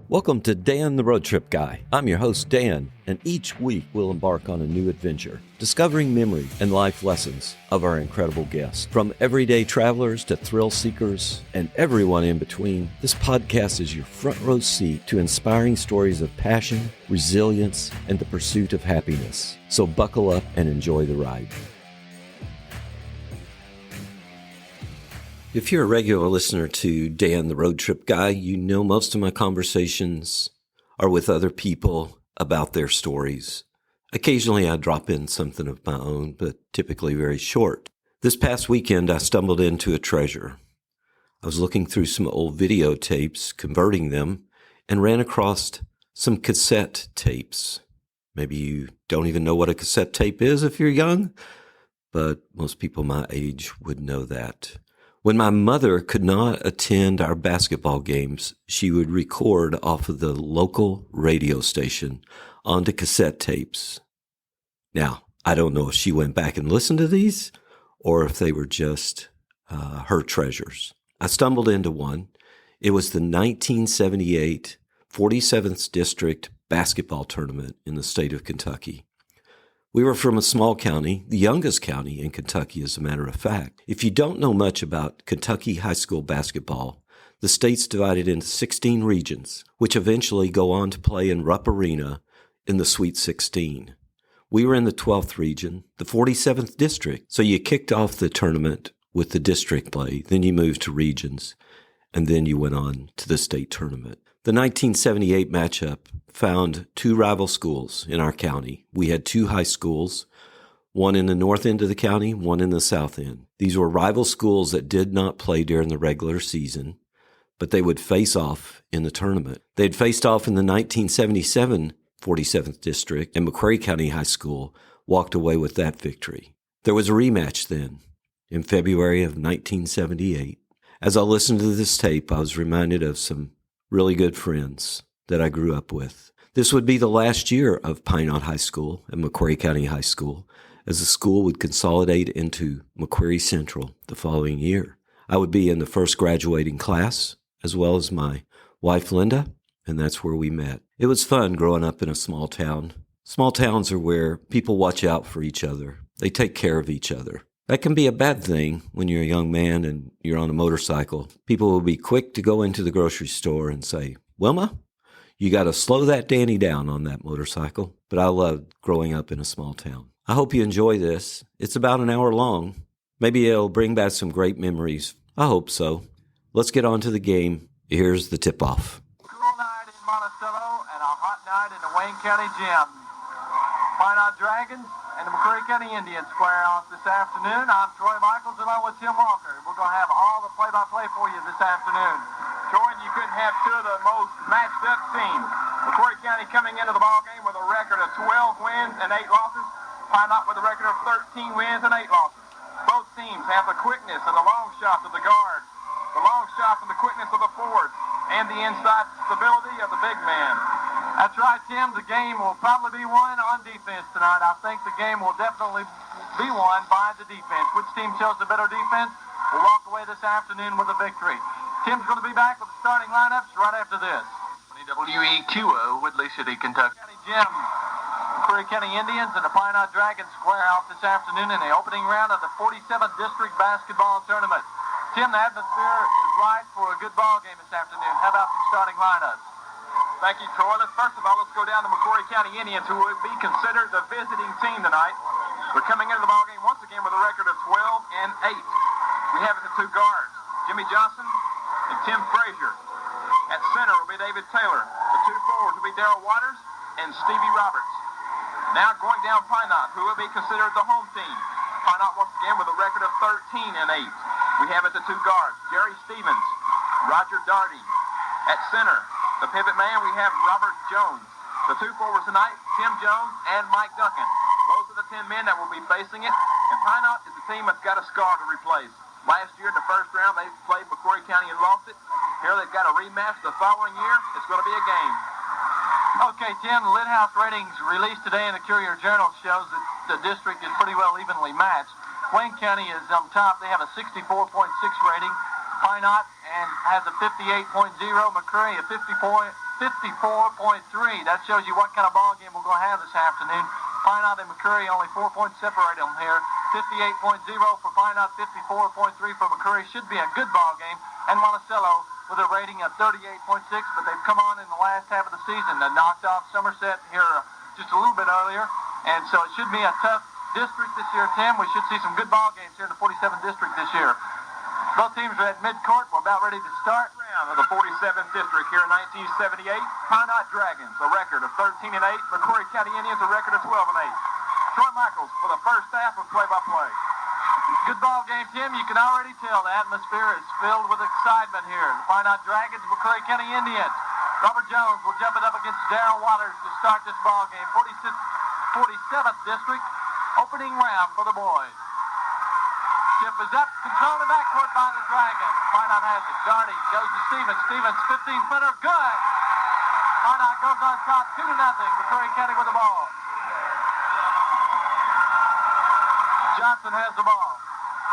Welcome to Dan the Road Trip Guy. I'm your host, Dan, and each week we'll embark on a new adventure, discovering memory and life lessons of our incredible guests. From everyday travelers to thrill seekers and everyone in between, this podcast is your front row seat to inspiring stories of passion, resilience, and the pursuit of happiness. So buckle up and enjoy the ride. If you're a regular listener to Dan the Road Trip Guy, you know most of my conversations are with other people about their stories. Occasionally I drop in something of my own, but typically very short. This past weekend I stumbled into a treasure. I was looking through some old videotapes, converting them, and ran across some cassette tapes. Maybe you don't even know what a cassette tape is if you're young, but most people my age would know that. When my mother could not attend our basketball games, she would record off of the local radio station onto cassette tapes. Now, I don't know if she went back and listened to these or if they were just her treasures. I stumbled into one. It was the 1978 47th District basketball tournament in the state of Kentucky. We were from a small county, the youngest county in Kentucky, as a matter of fact. If you don't know much about Kentucky high school basketball, the state's divided into 16 regions, which eventually go on to play in Rupp Arena in the Sweet 16. We were in the 12th region, the 47th district. So you kicked off the tournament with the district play, then you moved to regions, and then you went on to the state tournament. The 1978 matchup found two rival schools in our county. We had two high schools, one in the north end of the county, one in the south end. These were rival schools that did not play during the regular season, but they would face off in the tournament. They'd faced off in the 1977 47th District, and McCreary County High School walked away with that victory. There was a rematch then, in February of 1978. As I listened to this tape, I was reminded of some really good friends that I grew up with. This would be the last year of Pine Knot High School and McCreary County High School, as the school would consolidate into McCreary Central the following year. I would be in the first graduating class, as well as my wife, Linda, and that's where we met. It was fun growing up in a small town. Small towns are where people watch out for each other. They take care of each other. That can be a bad thing when you're a young man and you're on a motorcycle. People will be quick to go into the grocery store and say, "Wilma, you got to slow that Danny down on that motorcycle." But I loved growing up in a small town. I hope you enjoy this. It's about an hour long. Maybe it'll bring back some great memories. I hope so. Let's get on to the game. Here's the tip-off. Cool night in Monticello and a hot night in the Wayne County Gym. Pine Knot Dragons and the McCreary County Indians square off this afternoon. I'm Troy Michaels along with Tim Walker. We're going to have all the play-by-play for you this afternoon. Troy, you couldn't have two of the most matched-up teams. McCreary County coming into the ballgame with a record of 12 wins and 8 losses. Pine Knot with a record of 13 wins and 8 losses. Both teams have the quickness and the long shots of the guards, the long shots and the quickness of the forwards, and the inside stability of the big man. That's right, Tim. The game will probably be won on defense tonight. I think the game will definitely be won by the defense. Which team shows the better defense will walk away this afternoon with a victory. Tim's going to be back with the starting lineups right after this. WEQO, Woodley City, Kentucky. County Gym, McCreary County Indians and the Pine Knot Dragons square off this afternoon in the opening round of the 47th District Basketball Tournament. Tim, the atmosphere is right for a good ball game this afternoon. How about some starting lineups? Thank you, Troy. First of all, let's go down to McCreary County Indians, who will be considered the visiting team tonight. They're coming into the ballgame once again with a record of 12 and 8. We have the two guards, Jimmy Johnson and Tim Frazier. At center will be David Taylor. The two forwards will be Darrell Waters and Stevie Roberts. Now going down Pine Knot, who will be considered the home team. Pine Knot once again with a record of 13 and 8. We have at the two guards, Jerry Stevens, Roger Darty. At center, the pivot man, we have Robert Jones. The two forwards tonight, Tim Jones and Mike Duncan. Those are the 10 men that will be facing it. And Pine Knot is the team that's got a scar to replace. Last year in the first round, they played McCreary County and lost it. Here they've got a rematch the following year. It's going to be a game. Okay, Tim, the Lidhouse ratings released today in the Courier Journal shows that the district is pretty well evenly matched. Wayne County is on top. They have a 64.6 rating. Pine Knot and has a 58.0. McCreary a 54.0. 54.3. That shows you what kind of ball game we're going to have this afternoon. Pinot and McCreary, only 4 points separate them here. 58.0 for Pinot, 54.3 for McCreary. Should be a good ball game. And Monticello with a rating of 38.6, but they've come on in the last half of the season. They knocked off Somerset here just a little bit earlier, and so it should be a tough district this year, Tim. We should see some good ball games here in the 47th district this year. Both teams are at midcourt. We're about ready to start. Round of the 47th district here in 1978. Pinot Dragons, a record of 13-8. McCreary County Indians, a record of 12-8. Troy Michaels for the first half of play-by-play. Good ball game, Tim. You can already tell the atmosphere is filled with excitement here. The Pinot Dragons, McCreary County Indians. Robert Jones will jump it up against Darrell Waters to start this ball game. 47th district, opening round for the boys. Tip is up, controlled in backcourt by the Dragons. Pinot has it. Darty goes to Stevens. Stevens, 15-footer, good. Pinot goes on top, 2-0. McCreary County with the ball. Johnson has the ball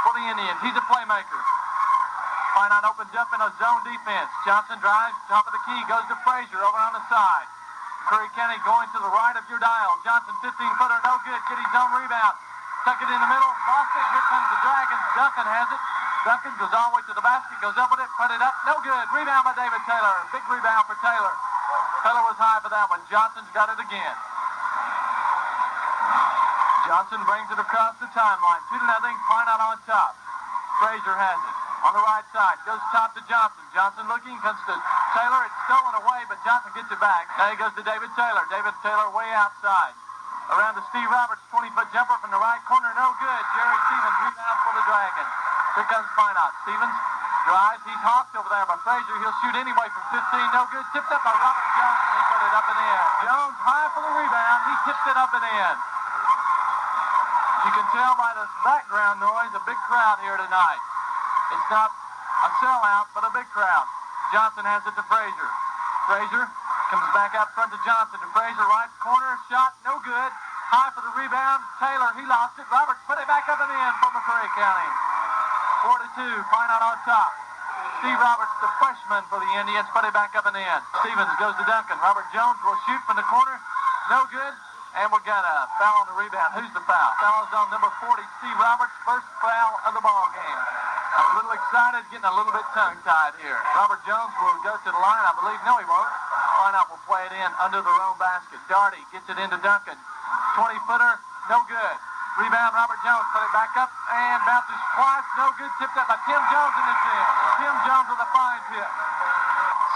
for the Indians. He's a playmaker. Pinot opens up in a zone defense. Johnson drives, top of the key, goes to Frazier over on the side. McCreary County going to the right of your dial. Johnson, 15-footer, no good. Get his own rebound. Tuck it in the middle, lost it. Here comes the Dragons. Duncan has it. Duncan goes all the way to the basket, goes up with it, put it up, no good. Rebound by David Taylor. Big rebound for Taylor. Taylor was high for that one. Johnson's got it again. Johnson brings it across the timeline. 2-0, Pinot on top. Frazier has it. On the right side, goes top to Johnson. Johnson looking, comes to Taylor. It's stolen away, but Johnson gets it back. Now he goes to David Taylor. David Taylor way outside. Around to Steve Roberts, 20-foot jumper from the right corner, no good. Jerry Stevens rebounds for the Dragons. Here comes Pinot. Stevens drives. He's hawked over there by Frazier. He'll shoot anyway from 15, no good. Tipped up by Robert Jones, and he put it up and in. Jones high for the rebound. He tips it up and in. You can tell by the background noise, a big crowd here tonight. It's not a sellout, but a big crowd. Johnson has it to Frazier. Frazier comes back out front to Johnson. To Frazier, right corner, shot, no good. High for the rebound. Taylor, he lost it. Roberts put it back up and in for McCreary County. 4-2, Pinot on top. Steve Roberts, the freshman for the Indians, put it back up and in. Stevens goes to Duncan. Robert Jones will shoot from the corner. No good. And we got a foul on the rebound. Who's the foul? Foul is on number 40, Steve Roberts. First foul of the ball game. I'm a little excited, getting a little bit tongue-tied here. Robert Jones will go to the line, I believe. No, he won't. Pinot will play it in under their own basket. Darty gets it into Duncan. 20-footer, no good. Rebound, Robert Jones, put it back up, and bounces twice, no good. Tipped up by Tim Jones, and it's in. Tim Jones with a fine tip.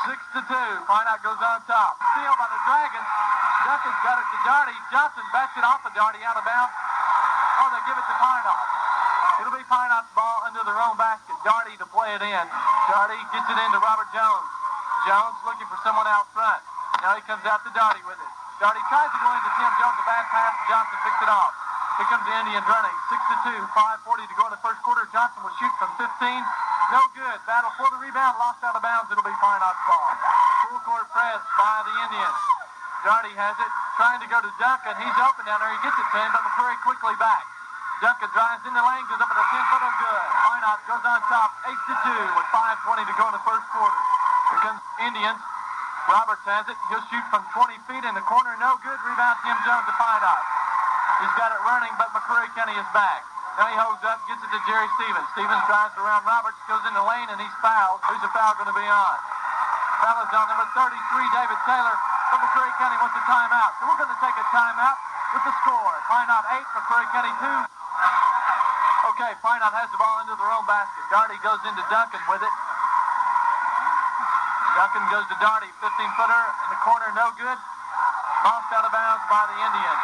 6-2, Pinot goes on top. Steal by the Dragons. Duncan's got it to Darty. Johnson backs it off of Darty out of bounds. Oh, they give it to Pinot. It'll be Pinot's ball under their own basket. Darty to play it in. Darty gets it into Robert Jones. Jones looking for someone out front. Now he comes out to Darty with it. Darty tries to go into Tim Jones. A bad pass. Johnson picks it off. Here comes the Indians running. 6-2. 5:40 to go in the first quarter. Johnson will shoot from 15. No good. Battle for the rebound. Lost out of bounds. It'll be Pinot's ball. Full court press by the Indians. Darty has it. Trying to go to Duncan. He's open down there. He gets it to him, but McCreary quickly back. Duncan drives in the lane. Goes up at a 10-footer. Good. Pinot goes on top. 8-2 with 5:20 to go in the first quarter. Here comes Indians. Roberts has it. He'll shoot from 20 feet in the corner. No good. Rebound Tim Jones to Pinot. He's got it running, but McCreary County is back. Now he holds up, gets it to Jerry Stevens. Stevens drives around Roberts, goes in the lane, and he's fouled. Who's the foul going to be on? Foul is on number 33, David Taylor. But McCreary County wants a timeout. So we're going to take a timeout with the score. Pinot 8, McCreary County 2. Okay, Pinot has the ball into their own basket. Darty goes into Duncan with it. Duncan goes to Darty, 15-footer in the corner, no good. Lost out of bounds by the Indians.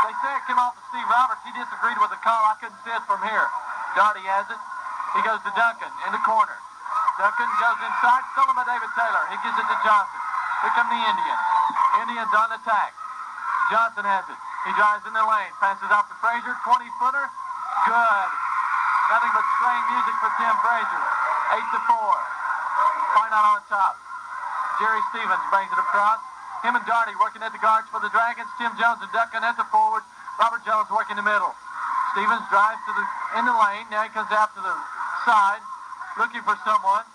They say it came off of Steve Roberts. He disagreed with the call. I couldn't see it from here. Darty has it. He goes to Duncan in the corner. Duncan goes inside, stolen by David Taylor. He gives it to Johnson. Here come the Indians. Indians on attack. Johnson has it. He drives in the lane. Passes off to Frazier. 20-footer. Good. Nothing but strange music for Tim Frazier. 8-4. Pinot on top. Jerry Stevens brings it across. Him and Darty working at the guards for the Dragons. Tim Jones and Duncan at the forward. Robert Jones working the middle. Stevens drives in the lane. Now he comes out to the side, looking for someone.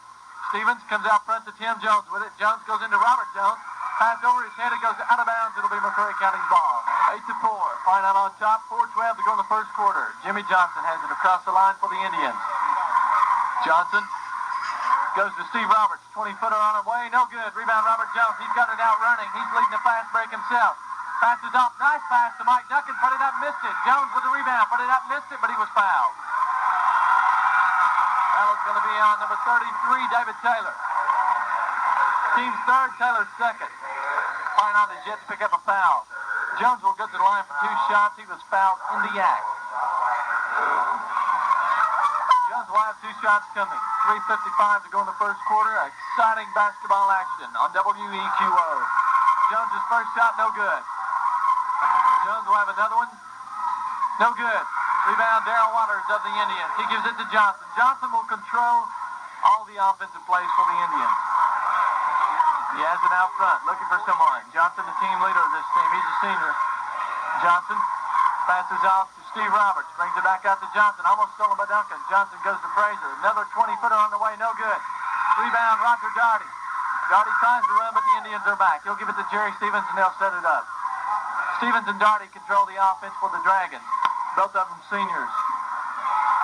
Stevens comes out front to Tim Jones with it. Jones goes into Robert Jones. Pass over his head. It goes out of bounds. It'll be McCreary County's ball. 8-4. Fine out on top. 4:12 to go in the first quarter. Jimmy Johnson has it across the line for the Indians. Johnson goes to Steve Roberts. 20-footer on the way. No good. Rebound Robert Jones. He's got it out running. He's leading the fast break himself. Passes off. Nice pass to Mike Duncan. Put it up. Missed it. Jones with the rebound. Put it up. Missed it, but he was fouled. Foul's going to be on number 33, David Taylor. Team's third, Taylor's second. Find out the Jets pick up a foul. Jones will go to the line for 2 shots. He was fouled in the act. Jones will have 2 shots coming. 3:55 to go in the first quarter. Exciting basketball action on WEQO. Jones' first shot, no good. Jones will have another one. No good. Rebound, Darrell Waters of the Indians. He gives it to Johnson. Johnson will control all the offensive plays for the Indians. He has it out front, looking for someone. Johnson, the team leader of this team. He's a senior. Johnson passes off to Steve Roberts. Brings it back out to Johnson. Almost stolen by Duncan. Johnson goes to Frazier. Another 20-footer on the way. No good. Rebound, Roger Daugherty. Daugherty tries to run, but the Indians are back. He'll give it to Jerry Stevens, and they'll set it up. Stevens and Daugherty control the offense for the Dragons. Both of them seniors.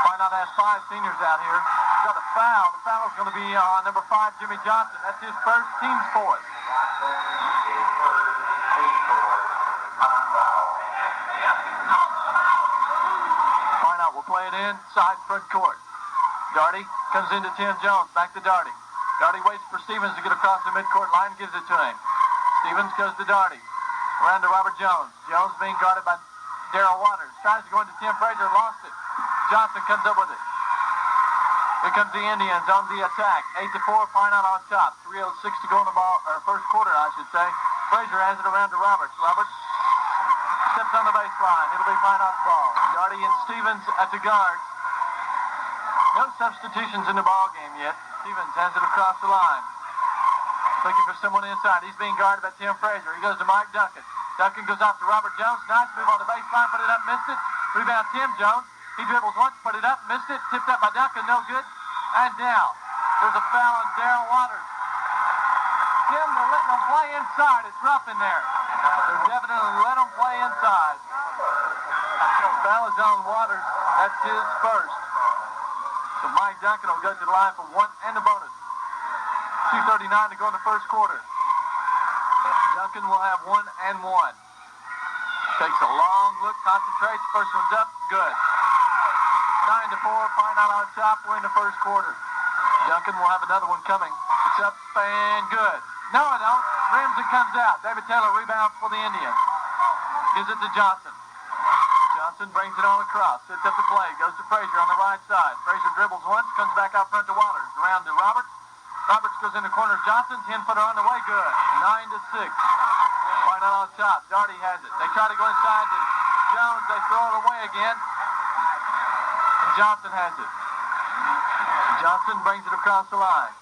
Why not have 5 seniors out here? Got a foul. The foul is going to be on number 5, Jimmy Johnson. That's his first, team's 4th. Why not? We'll play it inside front court. Daugherty comes into Tim Jones. Back to Daugherty. Daugherty waits for Stevens to get across the midcourt line. Gives it to him. Stevens goes to Daugherty. Around to Robert Jones. Jones being guarded by Darrell Waters. Tries to go into Tim Frazier. Lost it. Johnson comes up with it. Here comes the Indians on the attack. 8-4. Fine out on top. 3:06 to go in the ball, or first quarter, I should say. Frazier has it around to Roberts. Roberts steps on the baseline. It'll be Fine out's ball. Daugherty and Stevens at the guards. No substitutions in the ball game yet. Stevens has it across the line. Looking for someone inside. He's being guarded by Tim Frazier. He goes to Mike Duncan. Duncan goes off to Robert Jones. Nice move on the baseline. Put it up. Missed it. Rebound Tim Jones. He dribbles once. Put it up. Missed it. Tipped up by Duncan. No good. And now there's a foul on Darrell Waters. Tim, they're letting him play inside. It's rough in there. They're definitely letting him play inside. Foul is on Waters. That's his first. So Mike Duncan will go to the line for 1 and a bonus. 2:39 to go in the first quarter. Duncan will have 1 and 1. Takes a long look, concentrates. First one's up, good. 9-4, Fine out on top. We're in the first quarter. Duncan will have another one coming. It's up and good. No, it don't. Rims and comes out. David Taylor rebounds for the Indians. Gives it to Johnson. Johnson brings it on across. Sets up the play. Goes to Frazier on the right side. Frazier dribbles once. Comes back out front to Waters. Around to Roberts. Roberts goes in the corner. Johnson, 10-footer on the way. Good. 9-6. Fine out on top. Daugherty has it. They try to go inside to Jones. They throw it away again. And Johnson has it. Johnson brings it across the line.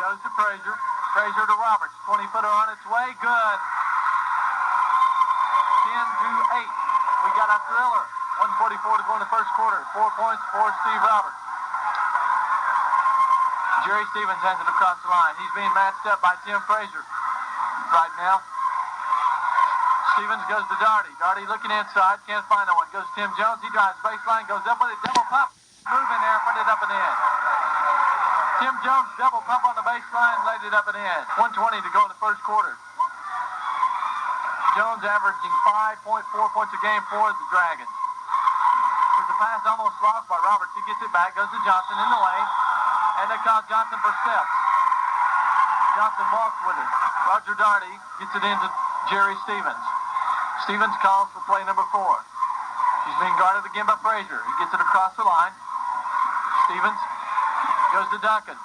Goes to Frazier. Frazier to Roberts. 20-footer on its way. Good. 10-8. We got a thriller. 1:44 to go in the first quarter. 4 points for Steve Roberts. Jerry Stevens has it across the line. He's being matched up by Tim Frazier right now. Stevens goes to Daugherty. Daugherty looking inside. Can't find no one. Goes to Tim Jones. He drives baseline. Goes up with it. Double pump. Move in there. Put it up and in. Tim Jones double pump on the baseline. Laid it up and in. 1:20 to go in the first quarter. Jones averaging 5.4 points a game for the Dragons. There's a pass almost lost by Roberts. He gets it back. Goes to Johnson in the lane. And they call Johnson for steps. Johnson walks with it. Roger Daugherty gets it into Jerry Stevens. Stevens calls for play number 4. He's being guarded again by Frazier. He gets it across the line. Stevens goes to Duncan.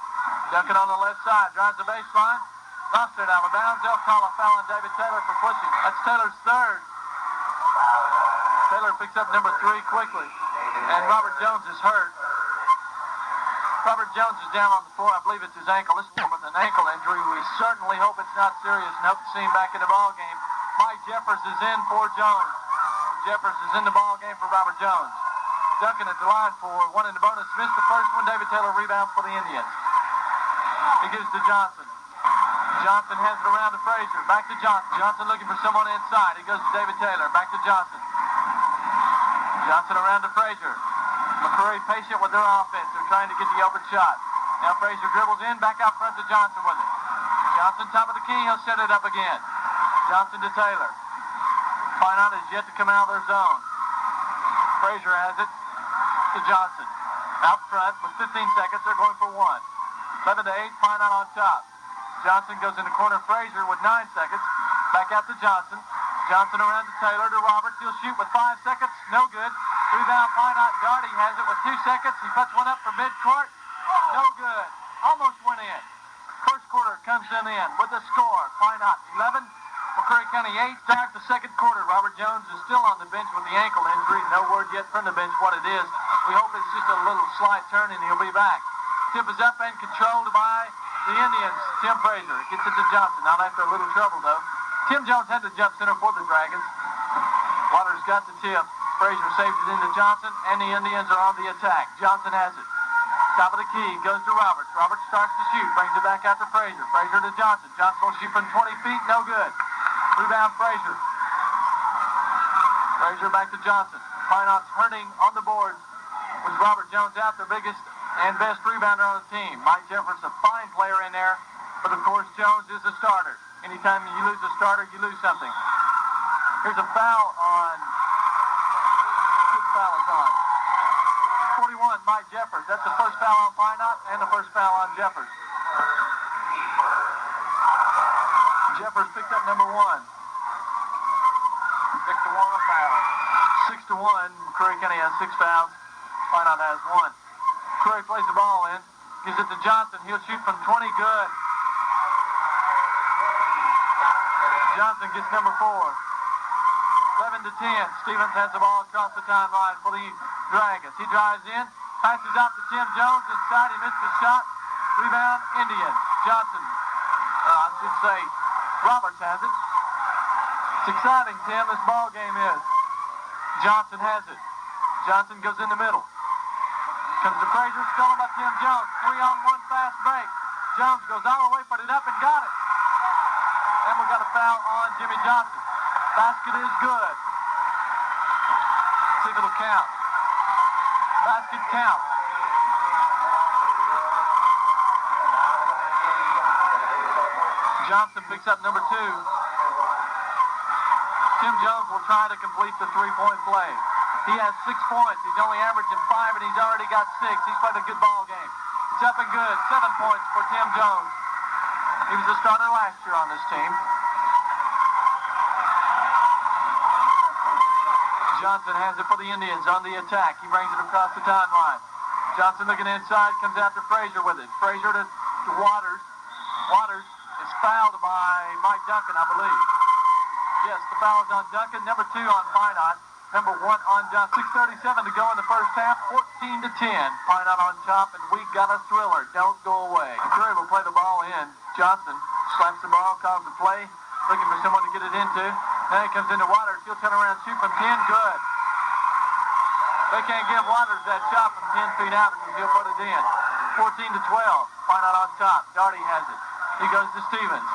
Duncan on the left side. Drives the baseline. Lost it out of bounds. They'll call a foul on David Taylor for pushing. That's Taylor's third. Taylor picks up number 3 quickly. And Robert Jones is hurt. Robert Jones is down on the floor. I believe it's his ankle. This is with an ankle injury. We certainly hope it's not serious and hope to see him back in the ball game. Mike Jeffers is in for Jones. Jeffers is in the ball game for Robert Jones. Duncan at the line for one in the bonus. Missed the first one. David Taylor rebounds for the Indians. He gives to Johnson. Johnson has it around to Frazier. Back to Johnson. Johnson looking for someone inside. He goes to David Taylor. Back to Johnson. Johnson around to Frazier. McCreary patient with their offense. They're trying to get the open shot. Now Frazier dribbles in. Back out front to Johnson with it. Johnson top of the key. He'll set it up again. Johnson to Taylor. Pinot is yet to come out of their zone. Frazier has it to Johnson. Out front with 15 seconds. They're going for one. 7 to 8. Pinot on top. Johnson goes in the corner. Frazier with 9 seconds. Back out to Johnson. Johnson around to Taylor to Roberts. He'll shoot with 5 seconds. No good. Rebound Pinot. Darty has it with 2 seconds. He puts one up from midcourt. No good. Almost went in. First quarter comes to an end with the score. Pinot 11. McCreary County 8. Start the second quarter. Robert Jones is still on the bench with the ankle injury. No word yet from the bench what it is. We hope it's just a little slight turn and he'll be back. Tip is up and controlled by the Indians. Tim Frazier gets it to Johnson. Not after a little trouble, though. Tim Jones had to jump center for the Dragons. Waters got the tip. Frazier saved it into Johnson, and the Indians are on the attack. Johnson has it. Top of the key, goes to Roberts. Roberts starts to shoot, brings it back out to Frazier. Frazier to Johnson. Johnson will shoot from 20 feet, no good. Rebound Frazier. Frazier back to Johnson. Pinot's hurting on the boards with Robert Jones out, their biggest and best rebounder on the team. Mike Jeffers, a fine player in there, but of course Jones is a starter. Anytime you lose a starter, you lose something. Here's a foul on. Good foul is on. 41, Mike Jeffers. That's the first foul on Pinot and the first foul on Jeffers. Jeffers picked up number 1. 6 to 1 a foul. 6 to 1. McCreary County has 6 fouls. Pinot has 1. McCreary plays the ball in. Gives it to Johnson. He'll shoot from 20. Good. Johnson gets number 4. 11 to 10. Stevens has the ball across the timeline for the Dragons. He drives in. Passes out to Tim Jones. Inside. He missed the shot. Rebound. Indians. Johnson. I should say Roberts has it. It's exciting, Tim. This ball game is. Johnson has it. Johnson goes in the middle. Comes to Frazier, stolen by Tim Jones. 3-on-1 fast break. Jones goes all the way, put it up and got it. And we got a foul on Jimmy Johnson. Basket is good. See if it'll count. Basket count. Johnson picks up number 2. Tim Jones will try to complete the 3-point play. He has 6 points. He's only averaging 5, and he's already got 6. He's played a good ball game. It's up and good. 7 points for Tim Jones. He was the starter last year on this team. Johnson has it for the Indians on the attack. He brings it across the timeline. Johnson looking inside, comes after Frazier with it. Frazier to Waters. Waters is fouled by Mike Duncan, I believe. Yes, the foul is on Duncan. Number 2 on Pinot. Number 1 on Johnson. 6:37 to go in the first half. 14 to 10. Pinot on top, and we got a thriller. Don't go away. McCreary will play the ball in. Johnson slaps the ball, calls the play, looking for someone to get it into. Then he comes into Waters. He'll turn around, shoot from 10. Good. They can't give Waters that shot from 10 feet out because he'll put it in. 14 to 12. Pinot on top. Darty has it. He goes to Stevens.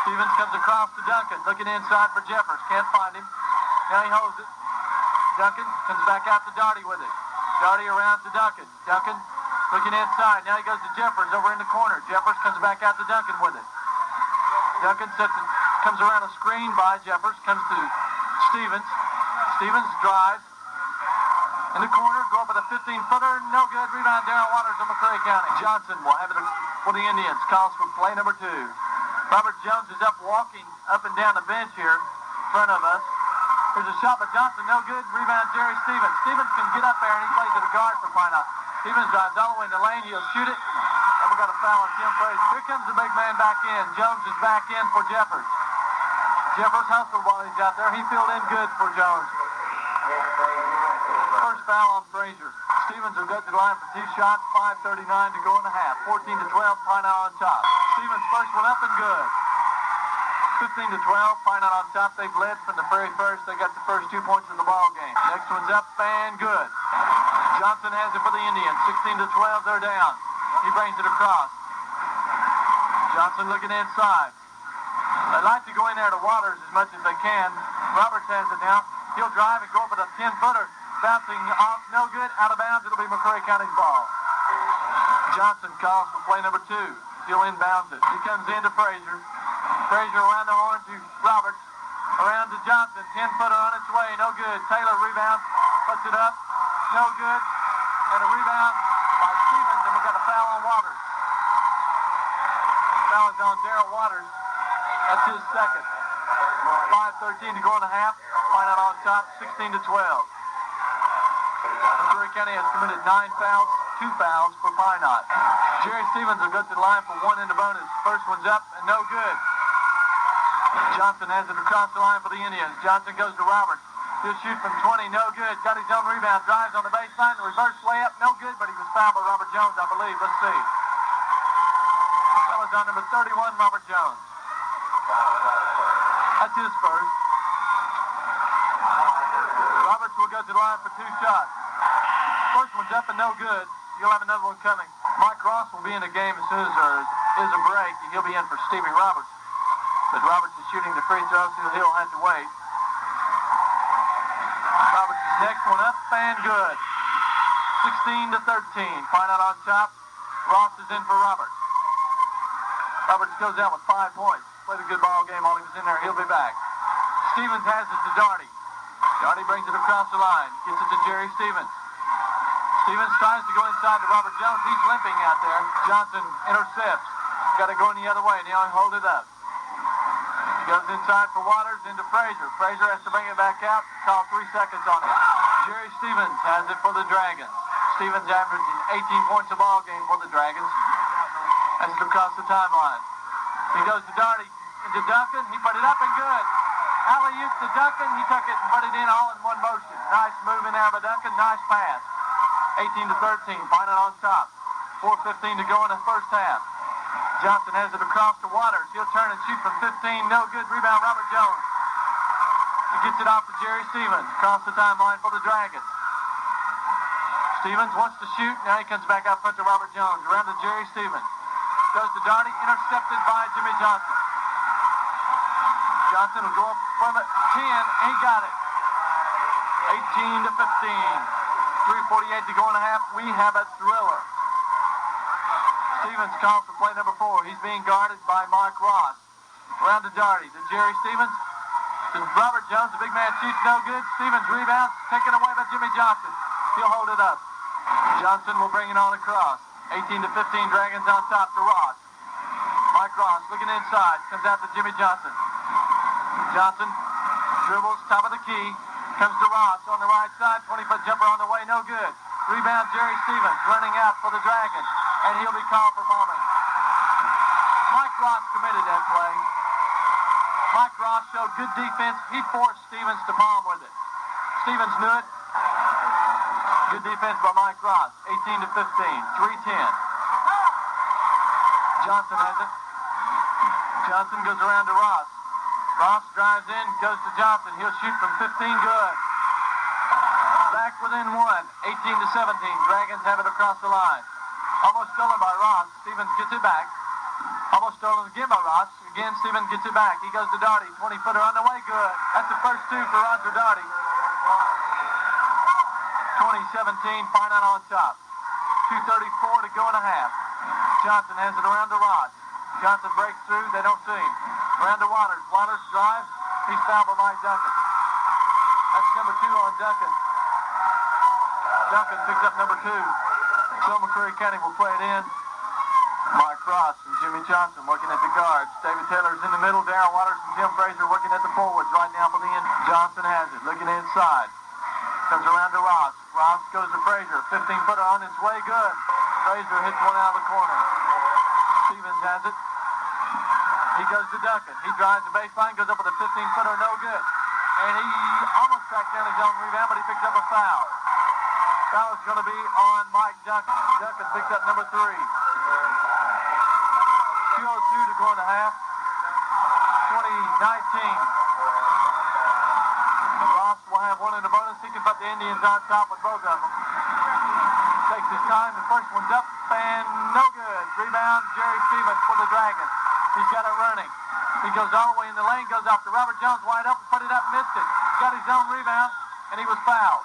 Stevens comes across to Duncan, looking inside for Jeffers. Can't find him. Now he holds it. Duncan comes back out to Darty with it. Darty around to Duncan. Duncan looking inside. Now he goes to Jeffers over in the corner. Jeffers comes back out to Duncan with it. Duncan comes around a screen by Jeffers. Comes to Stevens. Stevens drives. In the corner, go up with a 15-footer. No good. Rebound, Darryl Waters of McCreary County. Johnson will have it for the Indians. Calls for play number 2. Robert Jones is up walking up and down the bench here in front of us. There's a shot by Johnson. No good. Rebound, Jerry Stevens. Stevens can get up there, and he plays at a guard for Pinot. Stevens drives all the way in the lane. He'll shoot it. And we've got a foul on Tim Frazier. Here comes the big man back in. Jones is back in for Jeffers. Jeffers hustled while he's out there. He filled in good for Jones. First foul on Frazier. Stevens will go to the line for 2 shots. 5:39 to go in the half. 14 to 12. Pinot on top. Stevens first one up and good. 15 to 12. Pinot on top. They've led from the very first. They got the first 2 points of the ball game. Next one's up and good. Johnson has it for the Indians. 16-12, they're down. He brings it across. Johnson looking inside. They like to go in there to Waters as much as they can. Roberts has it now. He'll drive and go for the 10-footer. Bouncing off, no good. Out of bounds, it'll be McCreary County's ball. Johnson calls for play number 2. He'll inbounds it. He comes into Frazier. Frazier around the horn to Roberts. Around to Johnson. 10-footer on its way. No good. Taylor rebounds. Puts it up. No good. And a rebound by Stevens. And we got a foul on Waters. Foul is on Darrell Waters. That's his second. 5:13 to go in the half. Find out on top. 16-12. McCreary County has committed 9 fouls. 2 fouls for Pinot. Jerry Stevens will go to the line for 1 in the bonus. First one's up and no good. Johnson has it across the line for the Indians. Johnson goes to Roberts. He'll shoot from 20, no good. Got his own rebound, drives on the baseline. Reverse layup, no good, but he was fouled by Robert Jones, I believe. Let's see. That was on number 31, Robert Jones. That's his first. Roberts will go to the line for 2 shots. First one's up and no good. You'll have another one coming. Mike Ross will be in the game as soon as there is a break, and he'll be in for Stevie Roberts. But Roberts is shooting the free throw, so he'll have to wait. Roberts' next one up and good. 16-13. Pinot on top. Ross is in for Roberts. Roberts goes out with 5 points. Played a good ball game while he was in there. He'll be back. Stevens has it to Darty. Darty brings it across the line. Gets it to Jerry Stevens. Stevens tries to go inside to Robert Jones. He's limping out there. Johnson intercepts. Got to go in the other way. Now he'll hold it up. He goes inside for Waters into Frazier. Frazier has to bring it back out. Call 3 seconds on it. Jerry Stevens has it for the Dragons. Stevens averaging 18 points a ball game for the Dragons. Has it across the timeline. He goes to Darty into Duncan. He put it up and good. Alley-oop to Duncan. He took it and put it in all in one motion. Nice move in there by Duncan. Nice pass. 18-13. Pinot on top. 4:15 to go in the first half. Johnson has it across to Waters. He'll turn and shoot from 15. No good. Rebound, Robert Jones. He gets it off to Jerry Stevens. Across the timeline for the Dragons. Stevens wants to shoot. Now he comes back out front to Robert Jones. Around to Jerry Stevens. Goes to Darty. Intercepted by Jimmy Johnson. Johnson will go up from it. 10. And he got it. 18-15. 3:48 to go in the half. We have a thriller. Stevens calls for play number 4. He's being guarded by Mike Ross. Around to Darty. To Jerry Stevens. To Robert Jones. The big man shoots no good. Stevens rebounds. Taken away by Jimmy Johnson. He'll hold it up. Johnson will bring it on across. 18-15. Dragons on top to Ross. Mike Ross looking inside. Comes out to Jimmy Johnson. Johnson dribbles. Top of the key. Comes to Ross on the right side. 20-foot jumper on the way. No good. Rebound Jerry Stevens. Running out for the Dragons. And he'll be called for bombing. Mike Ross committed that play. Mike Ross showed good defense. He forced Stevens to bomb with it. Stevens knew it. Good defense by Mike Ross. 18-15. 3:10. Johnson has it. Johnson goes around to Ross. Ross drives in, goes to Johnson. He'll shoot from 15. Good. Back within 1. 18-17. Dragons have it across the line. Almost stolen by Ross. Stevens gets it back. Almost stolen again by Ross. Again, Stevens gets it back. He goes to Darty. 20-footer on the way. Good. That's the first 2 for Roger Darty. 20-17. Pinot on top. 2:34 to go in a half. Johnson has it around to Ross. Johnson breaks through. They don't see him. Around to Waters. Waters drives. He's fouled by Mike Duncan. That's number 2 on Duncan. Duncan picks up number 2. So McCreary County will play it in. Mike Ross and Jimmy Johnson working at the guards. David Taylor's in the middle. Darrell Waters and Tim Frazier working at the forwards right now for the end. Johnson has it. Looking inside. Comes around to Ross. Ross goes to Frazier. 15-footer on its way. Good. Frazier hits one out of the corner. Stevens has it. He goes to Duncan. He drives the baseline. Goes up with a 15-footer. No good. And he almost tracked down his own rebound, but he picks up a foul. Foul is going to be on Mike Duncan. Duncan picks up number 3. 2:02 to go in the half. 20-19. Ross will will have one in the bonus. He can put the Indians on top with both of them. Takes his time. The first one's up and no good. Rebound, Jerry Stevens for the Dragons. He's got it running. He goes all the way in the lane, goes off to Robert Jones, wide open, put it up, missed it. Got his own rebound, and he was fouled.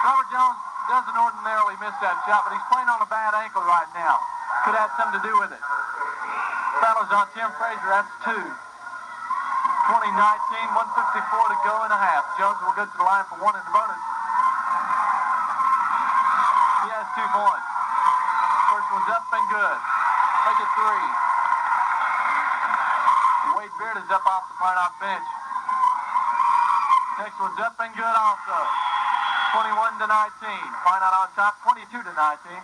Robert Jones doesn't ordinarily miss that shot, but he's playing on a bad ankle right now. Could have something to do with it. Foul is on Tim Frazier. That's 2. 20-19, 1:54 to go in a half. Jones will go to the line for one in the bonus. He has 2 points. First one's up and good. Make it 3. Wade Beard is up off the Pinot bench. Next one's up and good also. 21-19. Pinot on top, 22-19.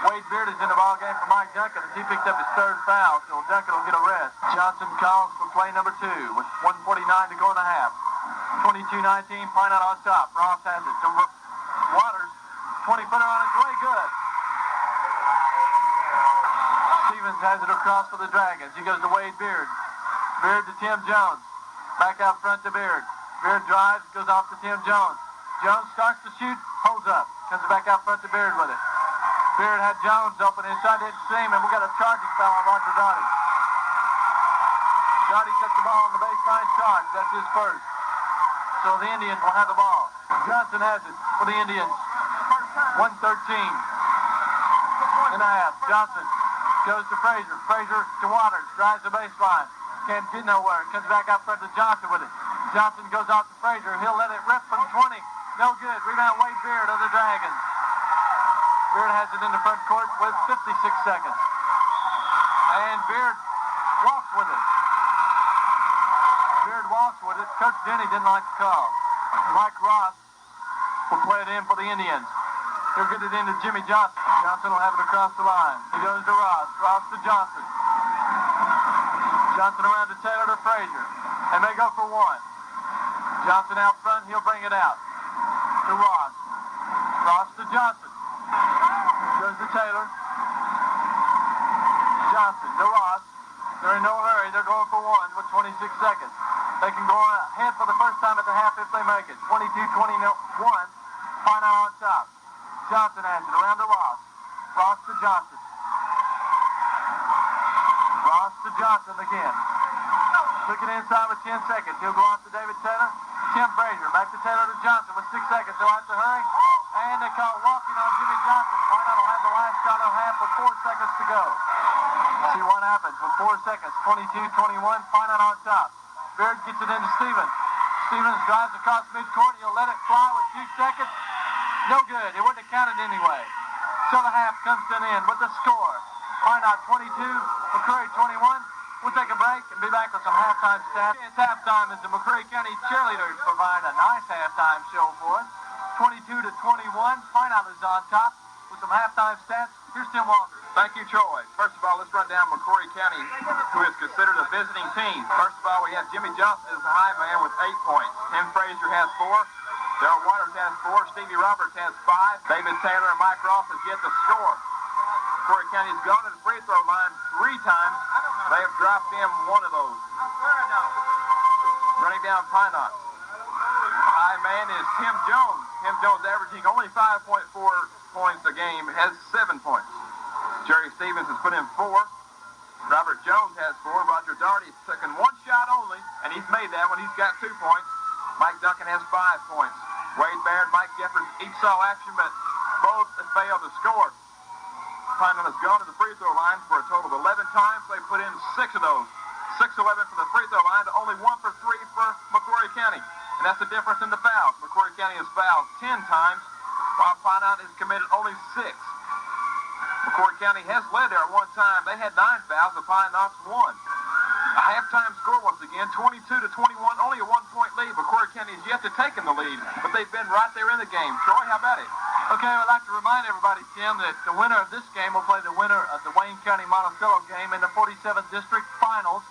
Wade Beard is in the ball game for Mike Duncan as he picked up his 3rd foul, so Duncan will get a rest. Johnson calls for play number 2 with 1:49 to go in a half. 22-19, Pinot on top. Ross has it to Waters. 20-footer on its way, good. Stevens has it across for the Dragons. He goes to Wade Beard. Beard to Tim Jones. Back out front to Beard. Beard drives, goes off to Tim Jones. Jones starts to shoot, holds up. Comes back out front to Beard with it. Beard had Jones open inside, didn't see him, and we got a charging foul on Roger Doughty. Doughty took the ball on the baseline charge. That's his first. So the Indians will have the ball. Johnson has it for the Indians. 1:13 and a half. Johnson goes to Frazier. Frazier to Waters. Drives the baseline. Can't get nowhere. Comes back out front to Johnson with it. Johnson goes out to Frazier. He'll let it rip from 20. No good. Rebound Wade Beard of the Dragons. Beard has it in the front court with 56 seconds. And Beard walks with it. Beard walks with it. Coach Denny didn't like the call. Mike Ross will play it in for the Indians. He'll get it into Jimmy Johnson. Johnson will have it across the line. He goes to Ross. Ross to Johnson. Johnson around to Taylor to Frazier. And they go for 1. Johnson out front. He'll bring it out to Ross. Ross to Johnson. Goes to Taylor. Johnson to Ross. They're in no hurry. They're going for 1 with 26 seconds. They can go ahead for the first time at the half if they make it. 22-21. Pinot on top. Johnson has it around to Ross. Ross to Johnson. Ross to Johnson again. Looking inside with 10 seconds. He'll go off to David Taylor. Tim Frazier. Back to Taylor to Johnson with 6 seconds. They'll have to hurry. And they call walking on Jimmy Johnson. Pinot will have the last shot of half with 4 seconds to go. See what happens with 4 seconds. 22-21. Pinot on top. Beard gets it into Stevens. Stevens drives across midcourt. He'll let it fly with 2 seconds. No good. It wouldn't have counted anyway. So the half comes to an end with the score. Pinot 22, McCreary 21. We'll take a break and be back with some halftime stats. It's halftime as the McCreary County cheerleaders provide a nice halftime show for us. 22-21. Pinot is on top with some halftime stats. Here's Tim Walker. Thank you, Troy. First of all, let's run down McCreary County, who is considered a visiting team. First of all, we have Jimmy Johnson as the high man with 8 points. Tim Frazier has 4. Darryl Waters has 4. Stevie Roberts has 5. David Taylor and Mike Ross has yet to score. McCreary County has gone to the free throw line 3 times. They have dropped in 1 of those. Running down Pinot. High man is Tim Jones. Tim Jones averaging only 5.4 points a game, has 7 points. Jerry Stevens has put in 4. Robert Jones has 4. Roger Daugherty's taken 1 shot only, and he's made that one. He's got 2 points. Mike Duncan has 5 points. Wade Baird, Mike Jeffers each saw action, but both have failed to score. Pinot has gone to the free throw line for a total of 11 times. They put in 6 of those. 6-11 from the free throw line to only 1 for 3 for McCreary County. And that's the difference in the fouls. McCreary County has fouled 10 times, while Pinot has committed only 6. McCreary County has led there at one time. They had 9 fouls. The Pinot's 1. A halftime score once again, 22-21, only a 1-point lead. McCreary County has yet to take in the lead, but they've been right there in the game. Troy, how about it? Okay, I'd like to remind everybody, Tim, that the winner of this game will play the winner of the Wayne County Monticello game in the 47th District Finals,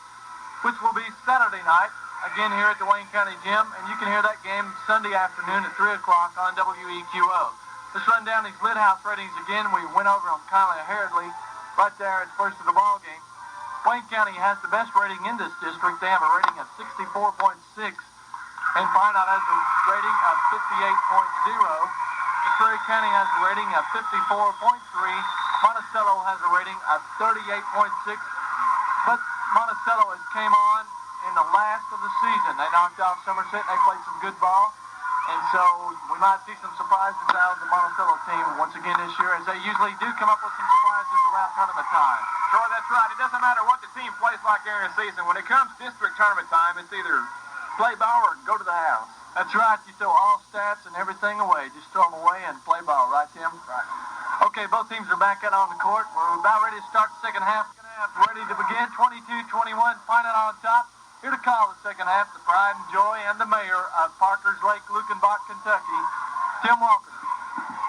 which will be Saturday night, again here at the Wayne County Gym, and you can hear that game Sunday afternoon at 3 o'clock on WEQO. Let's run down these Lid House ratings again. We went over them kind of hurriedly right there at the first of the ball game. Wayne County has the best rating in this district. They have a rating of 64.6. And Pinot has a rating of 58.0. McCreary County has a rating of 54.3. Monticello has a rating of 38.6. But Monticello has came on in the last of the season. They knocked off Somerset. They played some good ball. And so we might see some surprises out of the Monticello team once again this year, as they usually do come up with some surprises around tournament time. Troy, that's right. It doesn't matter what the team plays like during the season. When it comes district tournament time, it's either play ball or go to the house. That's right. You throw all stats and everything away. Just throw them away and play ball, right, Tim? Right. Okay, both teams are back out on the court. We're about ready to start the second half. Ready to begin. 22-21. Pinot on top. Here to call the second half, the pride and joy and the mayor of Parker's Lake, Lukenbach, Kentucky, Tim Walker.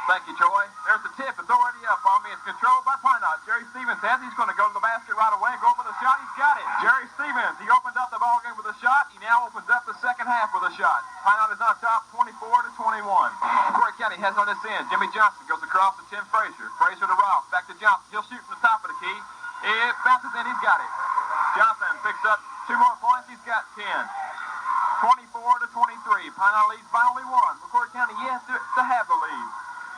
Thank you, Troy. There's the tip. It's already up on me. It's controlled by Pinot. Jerry Stevens has it. He's going to go to the basket right away. Go for the shot. He's got it. Jerry Stevens, he opened up the ball game with a shot. He now opens up the second half with a shot. Pinot is on top, 24-21. McCreary County has on this end. Jimmy Johnson goes across to Tim Frazier. Frazier to Ross. Back to Johnson. He'll shoot from the top of the key. It bounces in. He's got it. Johnson picks up 2 more points. He's got 10. 24-23. Pinot leads by only 1. McCreary County yet to have the lead.